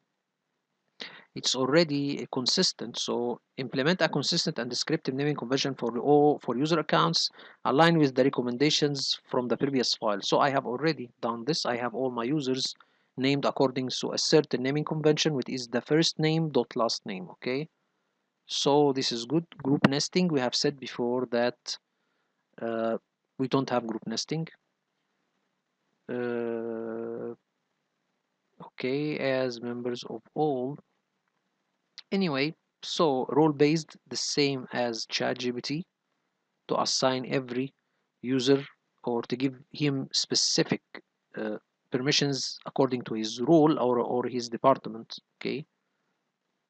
it's already consistent. So implement a consistent and descriptive naming convention for user accounts aligned with the recommendations from the previous file. So I have already done this. I have all my users named according to a certain naming convention, which is the first name dot last name. Okay, so this is good. Group nesting, we have said before that we don't have group nesting. Okay, as members of all. Anyway, so role-based, the same as ChatGPT, to assign every user or to give him specific uh, permissions according to his role or his department, okay,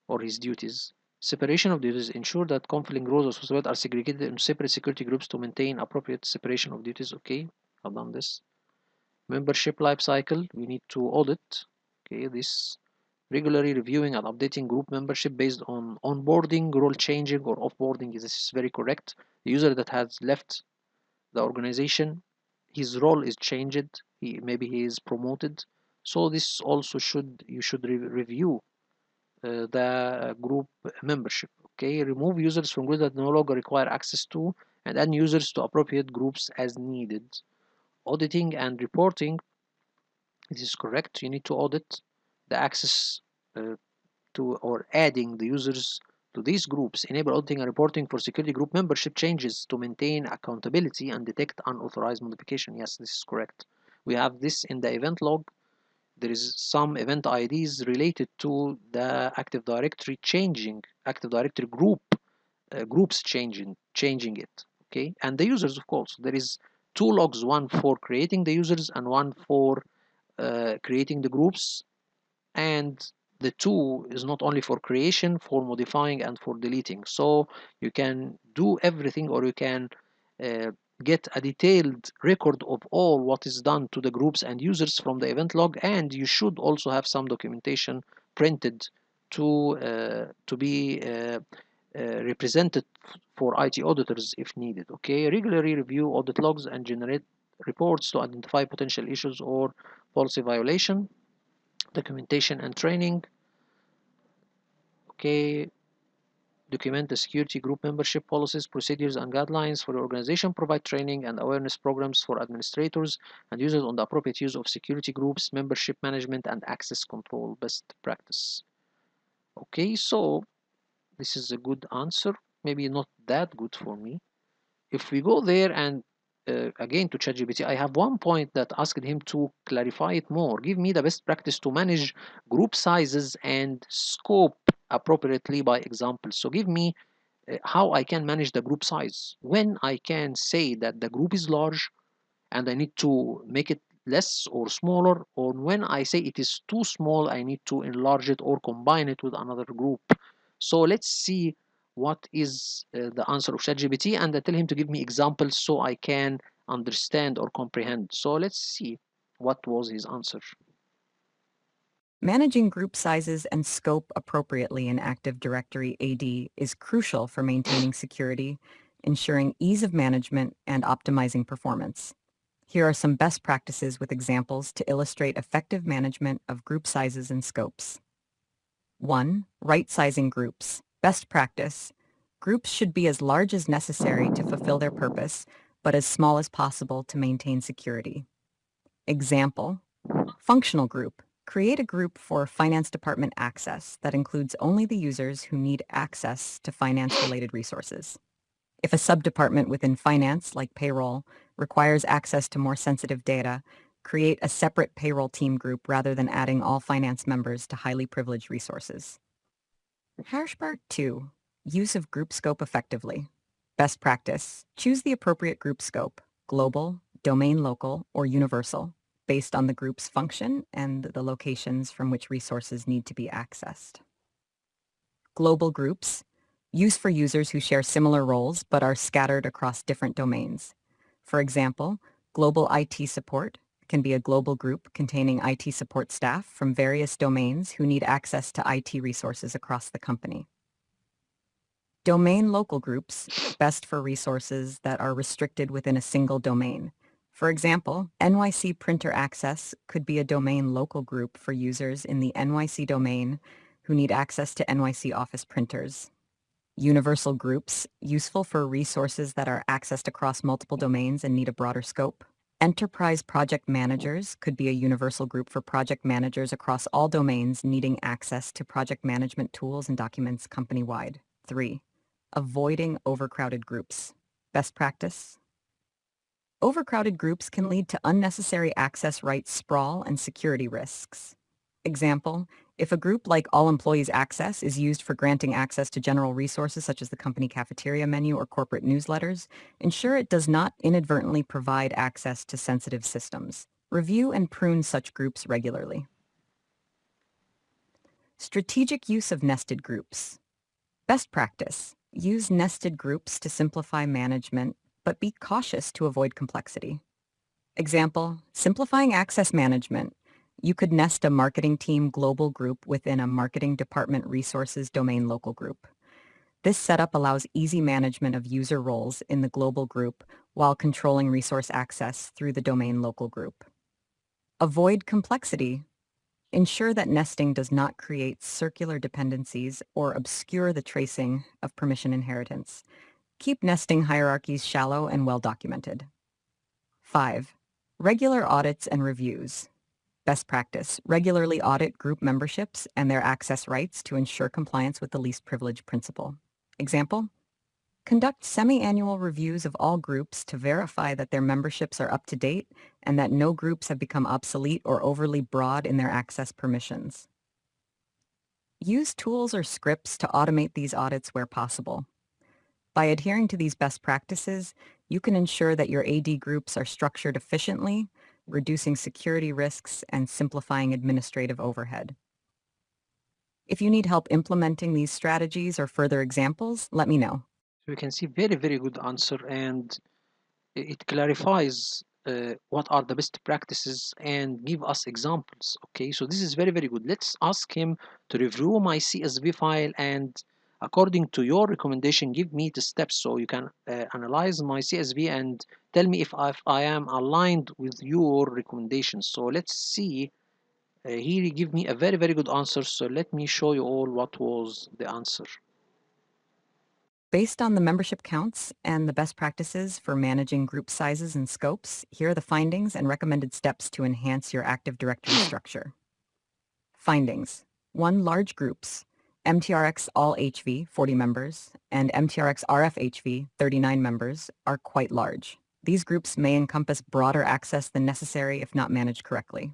or his duties. Separation of duties. Ensure that conflicting roles or responsibilities are segregated into separate security groups to maintain appropriate separation of duties. Okay, I've done this. Membership life cycle. We need to audit. Okay, this regularly reviewing and updating group membership based on onboarding, role changing, or offboarding. This is very correct. The user that has left the organization, his role is changed. Maybe he is promoted. So this also you should review the group membership. Okay, remove users from groups that no longer require access to, and add users to appropriate groups as needed. Auditing and reporting. This is correct. You need to audit the access uh, to or adding the users to these groups. Enable auditing and reporting for security group membership changes to maintain accountability and detect unauthorized modification. Yes, this is correct. We have this in the event log. There is some event IDs related to the Active Directory changing, Active Directory groups changing it. Okay, and the users, of course. There is two logs, one for creating the users and one for creating the groups, and the two is not only for creation, for modifying and for deleting. So you can do everything, or you can uh, get a detailed record of all what is done to the groups and users from the event log, and you should also have some documentation printed to be represented for IT auditors if needed. Okay, regularly review audit logs and generate reports to identify potential issues or policy violation. Documentation and training. Okay, document the security group membership policies, procedures, and guidelines for the organization. Provide training and awareness programs for administrators and users on the appropriate use of security groups, membership management, and access control best practice. Okay, so this is a good answer. Maybe not that good for me. If we go there and again to ChatGPT, I have one point that asked him to clarify it more. Give me the best practice to manage group sizes and scope appropriately by example. So give me how I can manage the group size. When I can say that the group is large and I need to make it less or smaller, or when I say it is too small, I need to enlarge it or combine it with another group. So let's see what is the answer of ChatGPT, and I tell him to give me examples so I can understand or comprehend. So let's see what was his answer. Managing group sizes and scope appropriately in Active Directory AD is crucial for maintaining security, ensuring ease of management, and optimizing performance. Here are some best practices with examples to illustrate effective management of group sizes and scopes. 1. Right-sizing groups. Best practice. Groups should be as large as necessary to fulfill their purpose, but as small as possible to maintain security. Example. Functional group. Create a group for finance department access that includes only the users who need access to finance-related resources. If a subdepartment within finance, like payroll, requires access to more sensitive data, create a separate payroll team group rather than adding all finance members to highly privileged resources. Harshbar 2. Use of group scope effectively. Best practice. Choose the appropriate group scope, global, domain local, or universal, based on the group's function and the locations from which resources need to be accessed. Global groups. Use for users who share similar roles but are scattered across different domains. For example, global IT support can be a global group containing IT support staff from various domains who need access to IT resources across the company. Domain local groups, best for resources that are restricted within a single domain. For example, NYC printer access could be a domain local group for users in the NYC domain who need access to NYC office printers. Universal groups, useful for resources that are accessed across multiple domains and need a broader scope. Enterprise project managers could be a universal group for project managers across all domains needing access to project management tools and documents company-wide. 3. Avoiding overcrowded groups. Best practice. Overcrowded groups can lead to unnecessary access rights sprawl and security risks. Example, if a group like All Employees Access is used for granting access to general resources such as the company cafeteria menu or corporate newsletters, ensure it does not inadvertently provide access to sensitive systems. Review and prune such groups regularly. Strategic use of nested groups. Best practice. Use nested groups to simplify management, but be cautious to avoid complexity. Example, simplifying access management. You could nest a marketing team global group within a marketing department resources domain local group. This setup allows easy management of user roles in the global group while controlling resource access through the domain local group. Avoid complexity. Ensure that nesting does not create circular dependencies or obscure the tracing of permission inheritance. Keep nesting hierarchies shallow and well documented. 5. Regular audits and reviews. Best practice. Regularly audit group memberships and their access rights to ensure compliance with the least privilege principle. Example, conduct semi-annual reviews of all groups to verify that their memberships are up to date and that no groups have become obsolete or overly broad in their access permissions. Use tools or scripts to automate these audits where possible. By adhering to these best practices, you can ensure that your AD groups are structured efficiently, reducing security risks and simplifying administrative overhead. If you need help implementing these strategies or further examples, let me know. So you can see very, very good answer, and it clarifies what are the best practices and give us examples. Okay, so this is very, very good. Let's ask him to review my CSV file and according to your recommendation, give me the steps so you can analyze my CSV and tell me if I am aligned with your recommendations. So let's see. He give me a very, very good answer. So let me show you all what was the answer. Based on the membership counts and the best practices for managing group sizes and scopes, here are the findings and recommended steps to enhance your Active Directory structure. Findings. 1. Large groups. MTRX All HV, 40 members, and MTRX RF HV, 39 members, are quite large. These groups may encompass broader access than necessary if not managed correctly.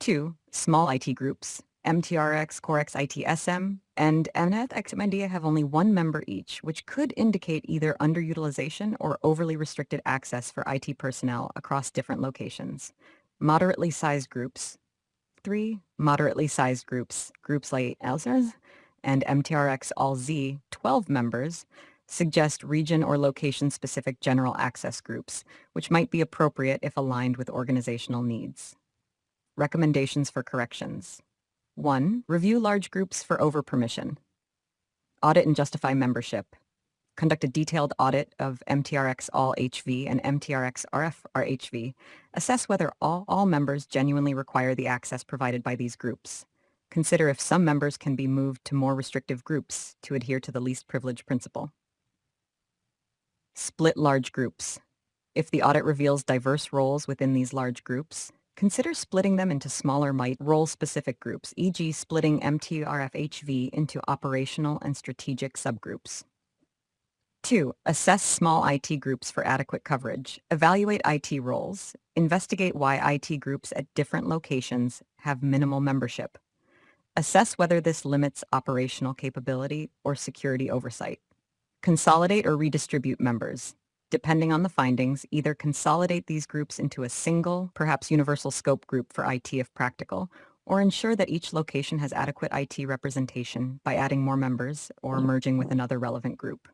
2. Small IT groups. MTRX CoreX IT SM and MNet XMNDA have only one member each, which could indicate either underutilization or overly restricted access for IT personnel across different locations. Moderately sized groups. 3. Moderately sized groups, groups like ELSERS and MTRX All Z, 12 members, suggest region or location-specific general access groups, which might be appropriate if aligned with organizational needs. Recommendations for corrections. 1. Review large groups for overpermission. Audit and justify membership. Conduct a detailed audit of MTRX All HV and MTRX RF RHV. Assess whether all members genuinely require the access provided by these groups. Consider if some members can be moved to more restrictive groups to adhere to the least privilege principle. Split large groups. If the audit reveals diverse roles within these large groups, consider splitting them into smaller role-specific groups, e.g. splitting MTRF-HV into operational and strategic subgroups. 2. Assess small IT groups for adequate coverage. Evaluate IT roles. Investigate why IT groups at different locations have minimal membership. Assess whether this limits operational capability or security oversight. Consolidate or redistribute members. Depending on the findings, either consolidate these groups into a single, perhaps universal scope group for IT if practical, or ensure that each location has adequate IT representation by adding more members or merging with another relevant group.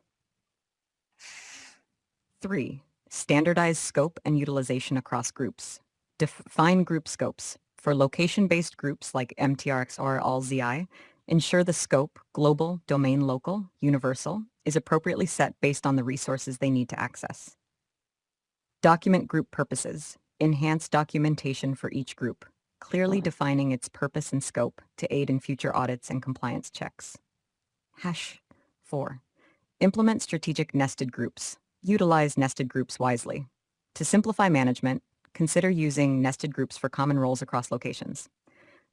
3. Standardize scope and utilization across groups. Define group scopes. For location-based groups like MTRX or All-ZI, ensure the scope, global, domain local, universal, is appropriately set based on the resources they need to access. Document group purposes. Enhance documentation for each group, clearly defining its purpose and scope to aid in future audits and compliance checks. 4. Implement strategic nested groups. Utilize nested groups wisely. To simplify management, consider using nested groups for common roles across locations.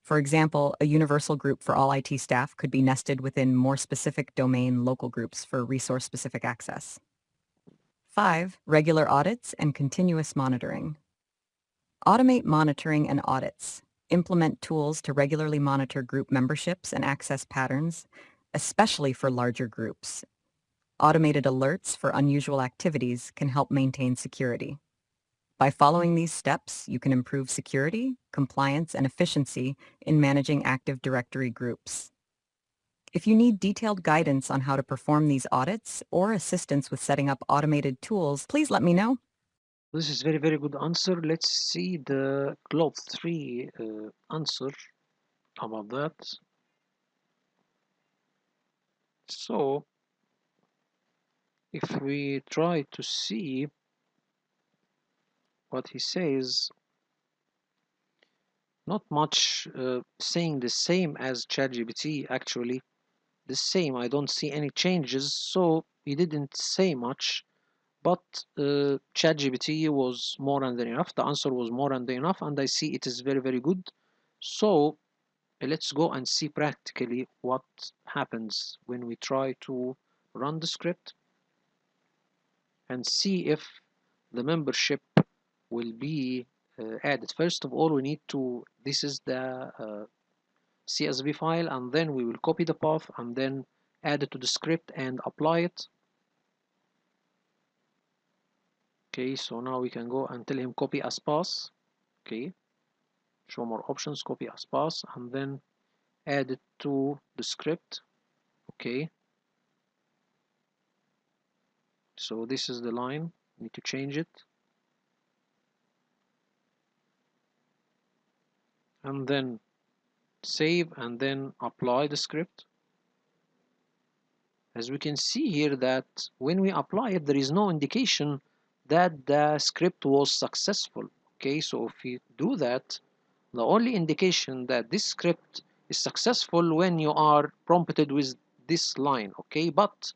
For example, a universal group for all IT staff could be nested within more specific domain local groups for resource-specific access. 5. Regular audits and continuous monitoring. Automate monitoring and audits. Implement tools to regularly monitor group memberships and access patterns, especially for larger groups. Automated alerts for unusual activities can help maintain security. By following these steps, you can improve security, compliance, and efficiency in managing Active Directory groups. If you need detailed guidance on how to perform these audits or assistance with setting up automated tools, please let me know. This is very, very good answer. Let's see the Globe 3 answer about that. So, if we try to see what he says, not much saying the same as ChatGPT, actually. The same, I don't see any changes, so he didn't say much. But ChatGPT was more than enough. The answer was more than enough, and I see it is very, very good. So let's go and see practically what happens when we try to run the script and see if the membership will be added. First of all, we need to, this is the CSV file, and then we will copy the path and then add it to the script and apply it. Okay, so now we can go and tell him copy as path. Okay, show more options, copy as path, and then add it to the script. Okay, so this is the line, need to change it, and then save and then apply the script. As we can see here that when we apply it, there is no indication that the script was successful. Okay, so if we do that, the only indication that this script is successful when you are prompted with this line. Okay, but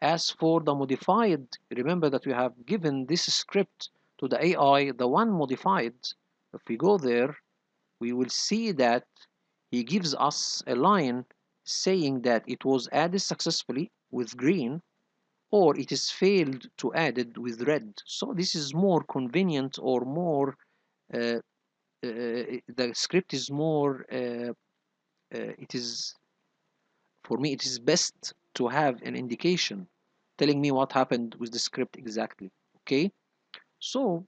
as for the modified, remember that we have given this script to the AI, the one modified. If we go there, we will see that he gives us a line saying that it was added successfully with green, or it is failed to add it with red. So this is more convenient, or more the script is more it is, for me it is best to have an indication telling me what happened with the script exactly. Okay, so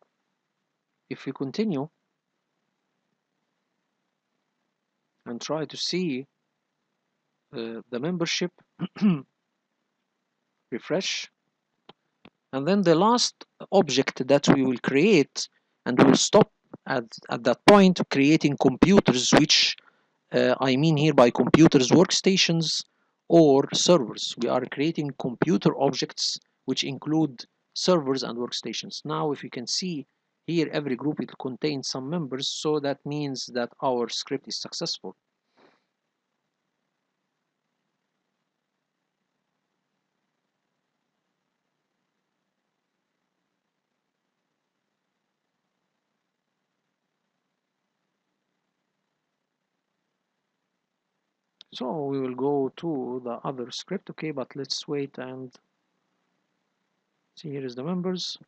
if we continue and try to see the membership, refresh, and then the last object that we will create, and we'll stop at that point creating computers, which I mean here by computers workstations or servers. We are creating computer objects which include servers and workstations. Now if you can see here, every group will contain some members, so that means that our script is successful. So we will go to the other script. Okay, but let's wait and see. Here is the members.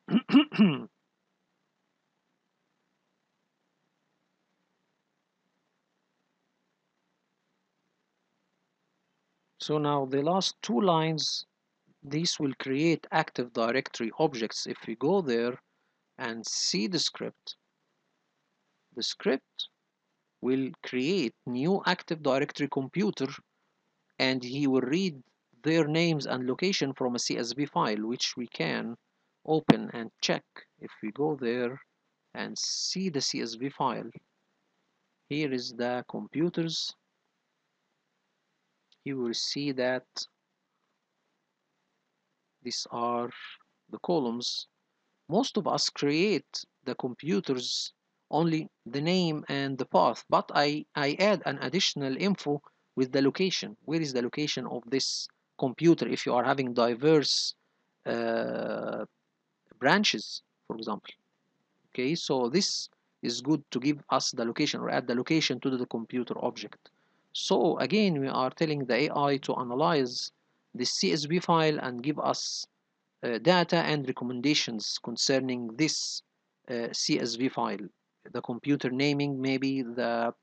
So now the last two lines, these will create Active Directory objects. If we go there and see the script will create new Active Directory computer, and he will read their names and location from a CSV file, which we can open and check. If we go there and see the CSV file, here is the computers. You will see that these are the columns. Most of us create the computers only the name and the path, but I add an additional info with the location. Where is the location of this computer if you are having diverse uh, branches, for example? Okay, so this is good to give us the location or add the location to the computer object. So again, we are telling the AI to analyze the CSV file and give us data and recommendations concerning this CSV file. The computer naming, maybe the,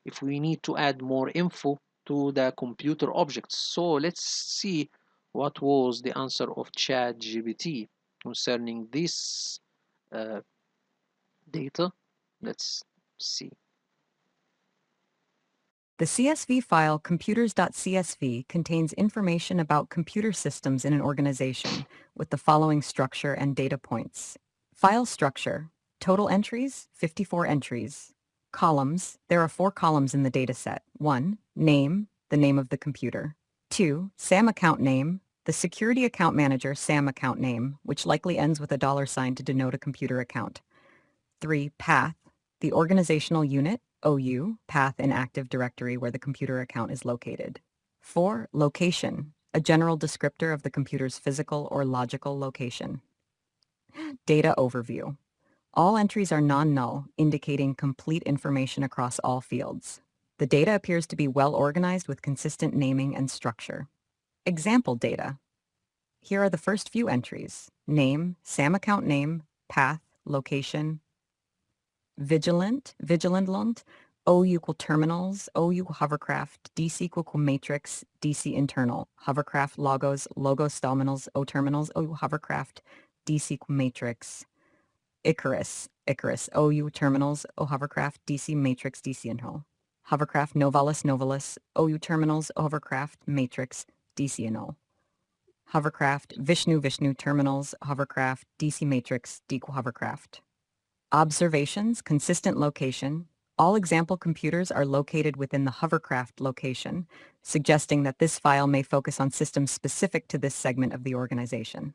if we need to add more info to the computer objects. So let's see what was the answer of ChatGPT concerning this uh, data. Let's see. The CSV file computers.csv contains information about computer systems in an organization with the following structure and data points. File structure. Total entries, 54 entries. Columns. There are 4 columns in the dataset. 1. Name, the name of the computer. 2. SAM account name, the security account manager SAM account name, which likely ends with a $ to denote a computer account. 3. Path, the organizational unit, OU, path in Active Directory where the computer account is located. 4. Location, a general descriptor of the computer's physical or logical location. Data overview. All entries are non-null, indicating complete information across all fields. The data appears to be well organized with consistent naming and structure. Example data. Here are the first few entries: name, SAM account name, path, location, Vigilant, O equal terminals, O equal hovercraft, DC equal matrix, DC internal, hovercraft logos terminals, O equal hovercraft, DC equal matrix, Icarus, O U terminals, O hovercraft, DC matrix, DC internal, hovercraft Novalis, O U terminals, O hovercraft matrix, DC internal, hovercraft Vishnu terminals, hovercraft, DC matrix, D equal hovercraft. Observations, consistent location. All example computers are located within the hovercraft location, suggesting that this file may focus on systems specific to this segment of the organization.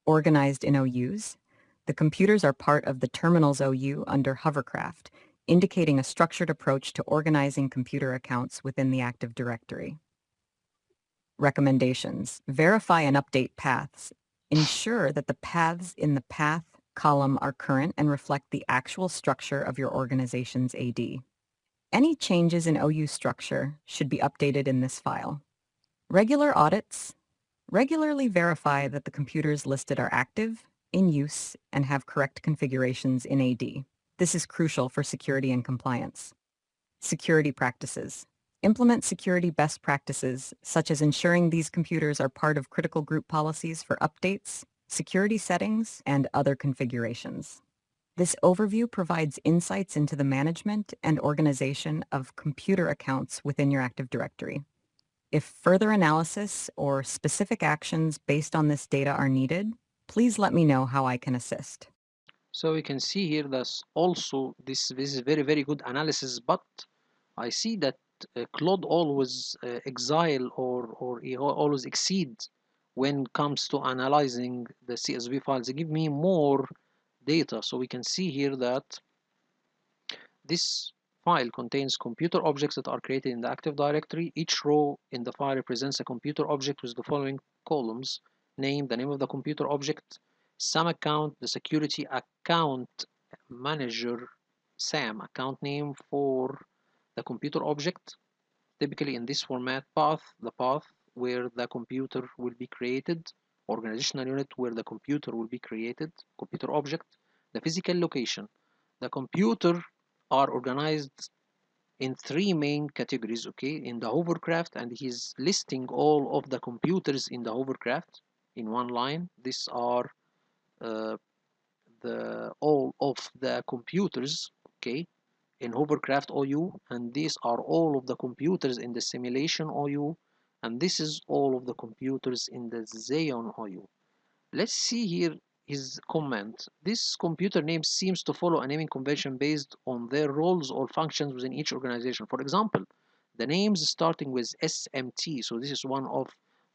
Organized in OUs. The computers are part of the terminals OU under hovercraft, indicating a structured approach to organizing computer accounts within the Active Directory. Recommendations. Verify and update paths. Ensure that the paths in the path column are current and reflect the actual structure of your organization's AD. Any changes in OU structure should be updated in this file. Regular audits. Regularly verify that the computers listed are active, in use, and have correct configurations in AD. This is crucial for security and compliance. Security practices. Implement security best practices, such as ensuring these computers are part of critical group policies for updates, security settings, and other configurations. This overview provides insights into the management and organization of computer accounts within your Active Directory. If further analysis or specific actions based on this data are needed, please let me know how I can assist. So we can see here that also this is very good analysis, but I see that Claude always exile or he always exceed when it comes to analyzing the CSV files. They give me more data. So we can see here that this file contains computer objects that are created in the Active Directory. Each row in the file represents a computer object with the following columns: name, the name of the computer object; SAM account, the security account manager SAM account name for the computer object, typically in this format; path, the path where the computer will be created; organizational unit, where the computer will be created, computer object; the physical location. The computer are organized in 3 main categories, okay, in the hovercraft, and he's listing all of the computers in the hovercraft in one line. These are uh, all of the computers, okay, in hovercraft OU, and these are all of the computers in the simulation OU, and this is all of the computers in the Xeon OU. Let's see here his comment. This computer name seems to follow a naming convention based on their roles or functions within each organization. For example, the names starting with SMT, so this is one of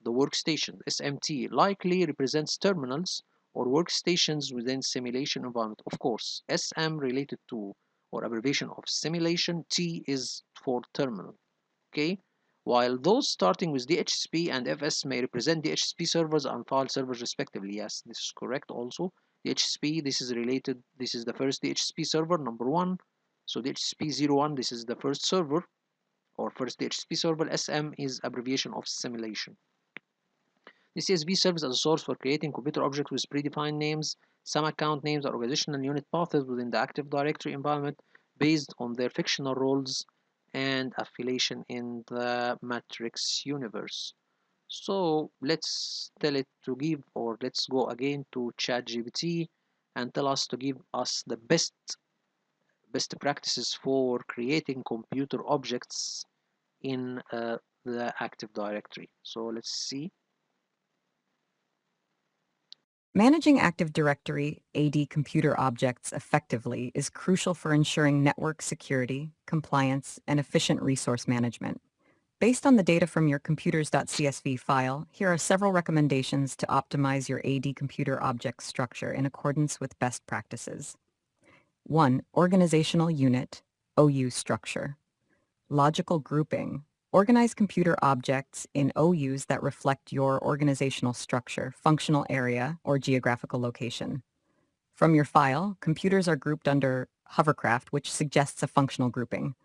the workstations. SMT likely represents terminals or workstations within simulation environment. Of course, SM related to or abbreviation of simulation, T is for terminal. Okay, while those starting with DHCP and FS may represent DHCP servers and file servers respectively. Yes, this is correct also. DHCP, this is related, this is the first DHCP server, number 1. So DHCP 01, this is the first server or first DHCP server. SM is abbreviation of simulation. The CSV serves as a source for creating computer objects with predefined names. Some account names are organizational unit paths within the Active Directory environment based on their fictional roles and affiliation in the matrix universe. So let's tell it to give, or let's go again to ChatGPT and tell us to give us the best best practices for creating computer objects in the Active Directory. So let's see. Managing Active Directory AD computer objects effectively is crucial for ensuring network security, compliance, and efficient resource management. Based on the data from your computers.csv file, here are several recommendations to optimize your AD computer object structure in accordance with best practices. 1. Organizational unit, OU structure. Logical grouping. Organize computer objects in OUs that reflect your organizational structure, functional area, or geographical location. From your file, computers are grouped under hovercraft, which suggests a functional grouping.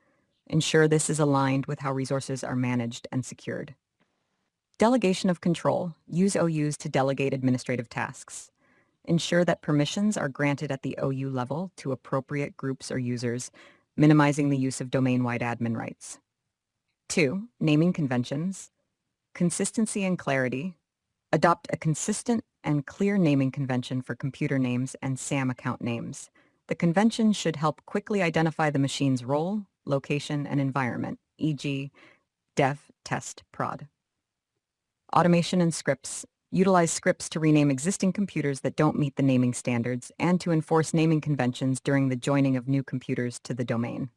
Ensure this is aligned with how resources are managed and secured. Delegation of control. Use OUs to delegate administrative tasks. Ensure that permissions are granted at the OU level to appropriate groups or users, minimizing the use of domain-wide admin rights. 2. Naming conventions. Consistency and clarity. Adopt a consistent and clear naming convention for computer names and SAM account names. The convention should help quickly identify the machine's role, location, and environment, e.g., dev, test, prod. Automation and scripts. Utilize scripts to rename existing computers that don't meet the naming standards and to enforce naming conventions during the joining of new computers to the domain.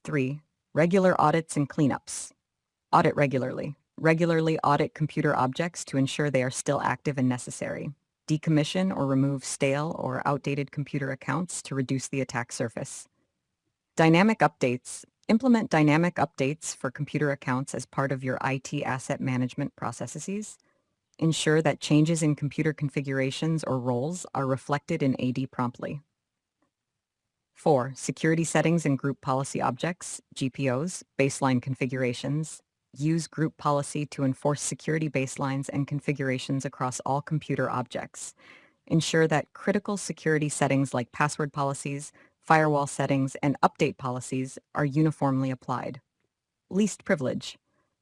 3. Regular audits and cleanups. Audit regularly. Regularly audit computer objects to ensure they are still active and necessary. Decommission or remove stale or outdated computer accounts to reduce the attack surface. Dynamic updates. Implement dynamic updates for computer accounts as part of your IT asset management processes. Ensure that changes in computer configurations or roles are reflected in AD promptly. 4. Security settings and group policy objects, GPOs, baseline configurations. Use group policy to enforce security baselines and configurations across all computer objects. Ensure that critical security settings like password policies, firewall settings, and update policies are uniformly applied. Least privilege.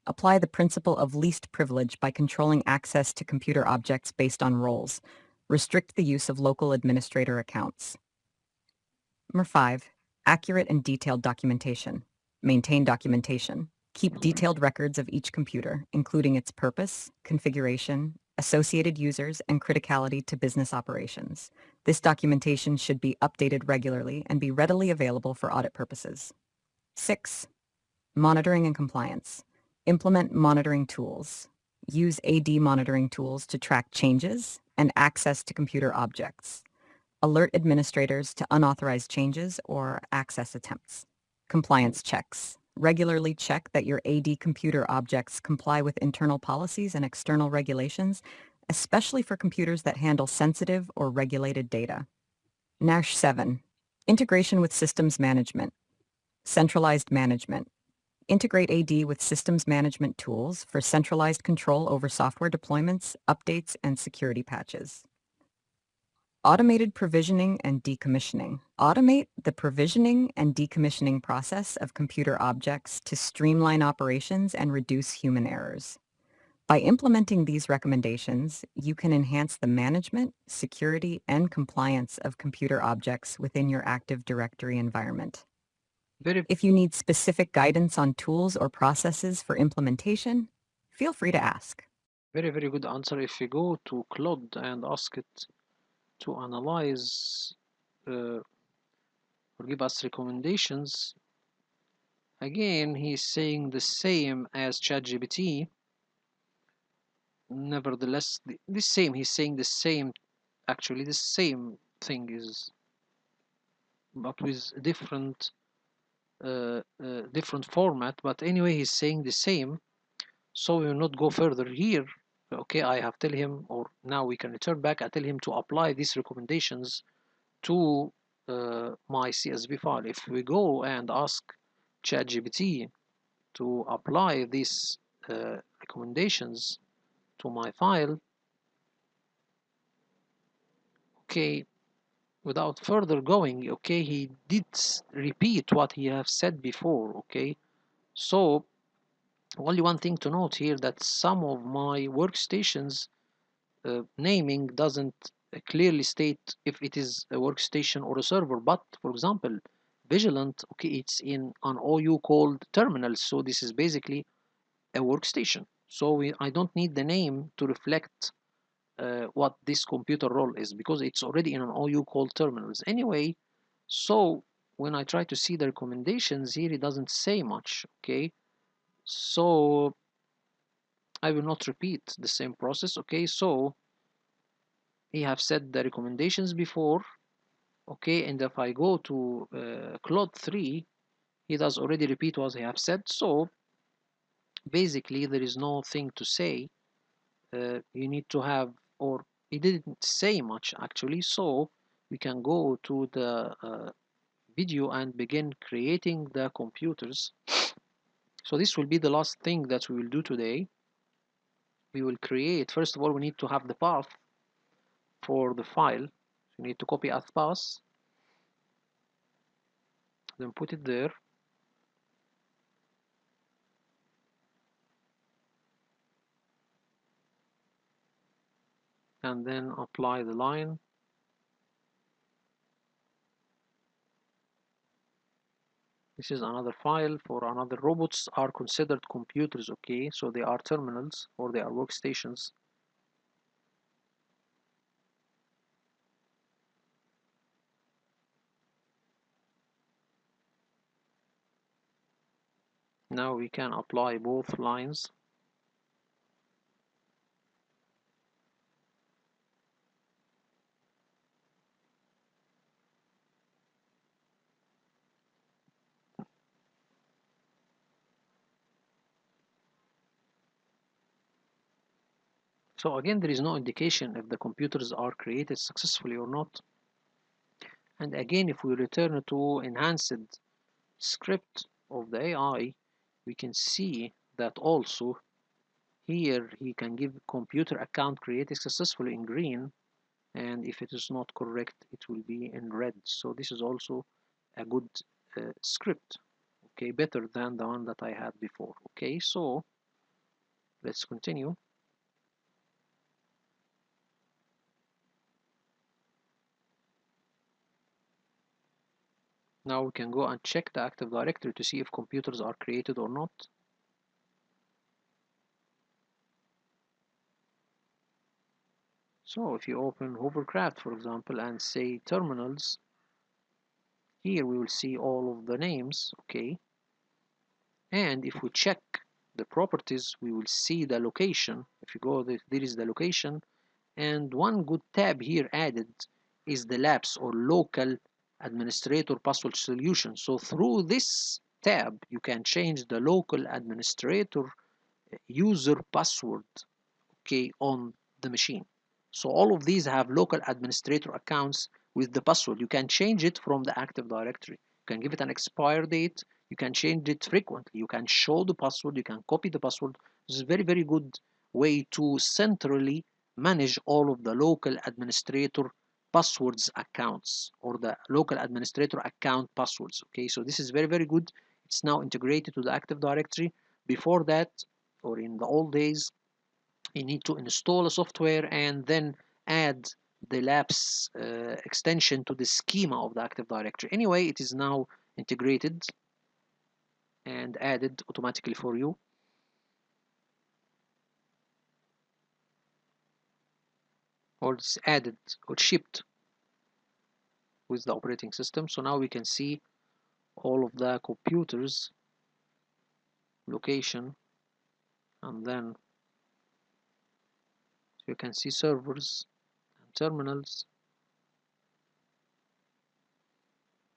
Apply the principle of least privilege by controlling access to computer objects based on roles. Restrict the use of local administrator accounts. Number 5. Accurate and detailed documentation. Maintain documentation. Keep detailed records of each computer, including its purpose, configuration, associated users, and criticality to business operations. This documentation should be updated regularly and be readily available for audit purposes. 6. Monitoring and compliance. Implement monitoring tools. Use AD monitoring tools to track changes and access to computer objects. Alert administrators to unauthorized changes or access attempts. Compliance checks. Regularly check that your AD computer objects comply with internal policies and external regulations, especially for computers that handle sensitive or regulated data. NASH 7. Integration with systems management. Centralized management. Integrate AD with systems management tools for centralized control over software deployments, updates, and security patches. Automated provisioning and decommissioning. Automate the provisioning and decommissioning process of computer objects to streamline operations and reduce human errors. By implementing these recommendations, you can enhance the management, security, and compliance of computer objects within your Active Directory environment. If you need specific guidance on tools or processes for implementation, feel free to ask. Very, very good answer. If we go to Claude and ask it to analyze or give us recommendations, again, he's saying the same as ChatGPT. Nevertheless, the same, he's saying the same, actually, the same thing is, but with different different format. But anyway, he's saying the same, so we will not go further here. Okay, I have tell him, or now we can return back. I tell him to apply these recommendations to my CSV file. If we go and ask ChatGPT to apply these recommendations to my file, okay, without further going, okay, he did repeat what he have said before. Okay, so only one thing to note here, that some of my workstations naming doesn't clearly state if it is a workstation or a server. But for example, Vigilant, okay, it's in an OU called terminal, so this is basically a workstation. So I don't need the name to reflect what this computer role is, because it's already in an OU called terminals anyway. So when I try to see the recommendations here, it doesn't say much, okay? So I will not repeat the same process, okay? So he have said the recommendations before, okay? And if I go to Claude 3, he does already repeat what he have said. So basically there is no thing to say. You need to have, or he didn't say much actually. So we can go to the video and begin creating the computers. So this will be the last thing that we will do today. We will create, first of all, we need to have the path for the file. We need to copy as path, then put it there. And then apply the line. This is another file for another. Robots are considered computers, okay? So they are terminals or they are workstations. Now we can apply both lines. So again, there is no indication if the computers are created successfully or not. And again, if we return to enhanced script of the AI, we can see that also here he can give computer account created successfully in green, and if it is not correct, it will be in red. So this is also a good script, okay, better than the one that I had before. Okay, so let's continue. Now we can go and check the Active Directory to see if computers are created or not. So if you open Hovercraft, for example, and say terminals, here we will see all of the names, okay? And if we check the properties, we will see the location. If you go, there is the location. And one good tab here added is the labs or local administrator password solution. So through this tab, you can change the local administrator user password, okay, on the machine. So all of these have local administrator accounts with the password. You can change it from the Active Directory. You can give it an expire date. You can change it frequently. You can show the password. You can copy the password. This is a very, very good way to centrally manage all of the local administrator passwords accounts or the local administrator account passwords. Okay, so this is very, very good. It's now integrated to the Active Directory. Before that, or in the old days, you need to install a software and then add the labs extension to the schema of the Active Directory. Anyway, it is now integrated and added automatically for you. Or it's added or shipped with the operating system. So now we can see all of the computers, location, and then you can see servers and terminals,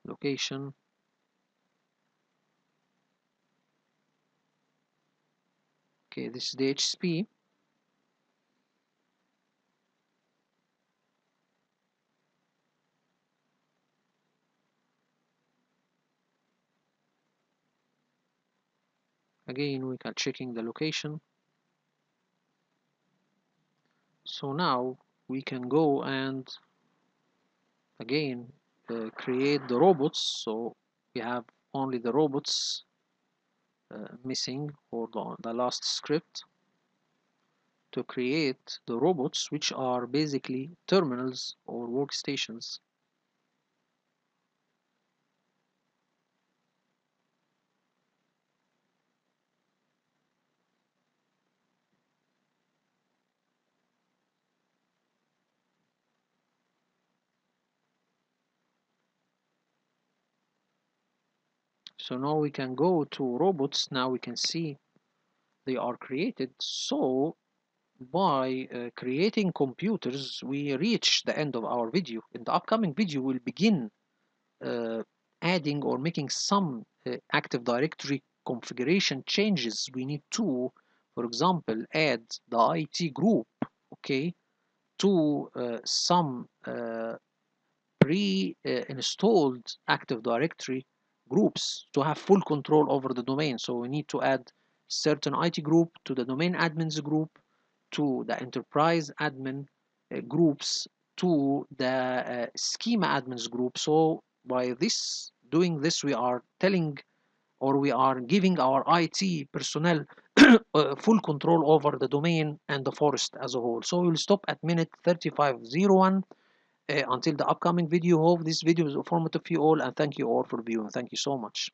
location. Okay, this is the HSP. Again, we are checking the location. So now we can go and again create the robots. So we have only the robots missing for the last script. to create the robots, which are basically terminals or workstations. So now we can go to robots. Now we can see they are created. So by creating computers, we reach the end of our video. In the upcoming video, we'll begin uh, adding or making some Active Directory configuration changes. We need to, for example, add the IT group, okay, to some pre-installed Active Directory groups to have full control over the domain. So we need to add certain IT group to the domain admins group, to the enterprise admin groups, to the schema admins group. So by doing this, we are telling or we are giving our IT personnel full control over the domain and the forest as a whole. So we'll stop at minute 35:01. Until the upcoming video, hope this video is informative for you all, and thank you all for viewing. Thank you so much.